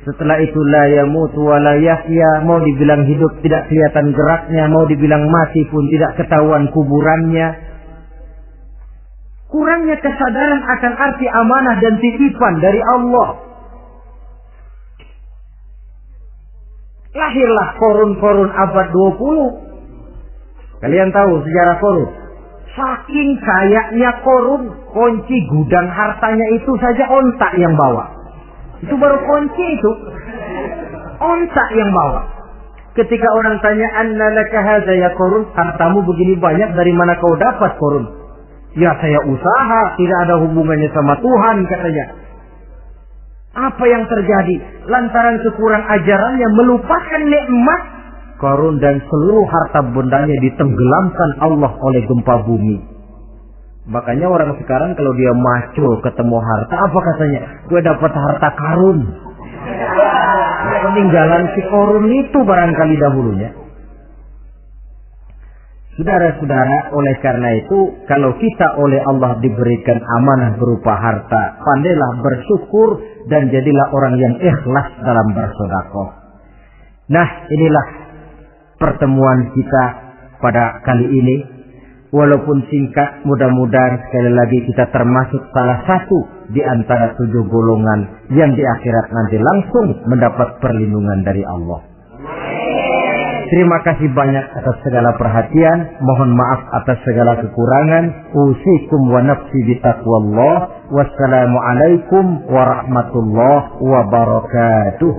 S1: Setelah itu la yamutu wa la yahya, mau dibilang hidup tidak kelihatan geraknya, mau dibilang mati pun tidak ketahuan kuburannya. Kurangnya kesadaran akan arti amanah dan titipan dari Allah. Lahirlah korun-korun abad 20. Kalian tahu sejarah korun? Saking kayanya korun, kunci gudang hartanya itu saja onta yang bawa. Itu baru kunci itu. Onta yang bawa. Ketika orang tanya, "Anna laka hadza ya Korun?" Hartamu begini banyak, dari mana kau dapat Korun? Ya saya usaha, tidak ada hubungannya sama Tuhan katanya. Apa yang terjadi? Lantaran kekurang ajarannya melupakan nikmat. Korun dan seluruh harta bendanya ditenggelamkan Allah oleh gempa bumi. Makanya orang sekarang kalau dia maco ketemu harta, apa katanya? Gue dapat harta karun. Peninggalan si korun itu barangkali dahulunya. Saudara-saudara, oleh karena itu, kalau kita oleh Allah diberikan amanah berupa harta, pandailah bersyukur dan jadilah orang yang ikhlas dalam bersedekah. Nah, inilah pertemuan kita pada kali ini. Walaupun singkat, mudah-mudahan sekali lagi kita termasuk salah satu di antara 7 golongan yang di akhirat nanti langsung mendapat perlindungan dari Allah. Terima kasih banyak atas segala perhatian. Mohon maaf atas segala kekurangan. Usikum wa nafsi bitaqwallah. Wassalamualaikum warahmatullahi wabarakatuh.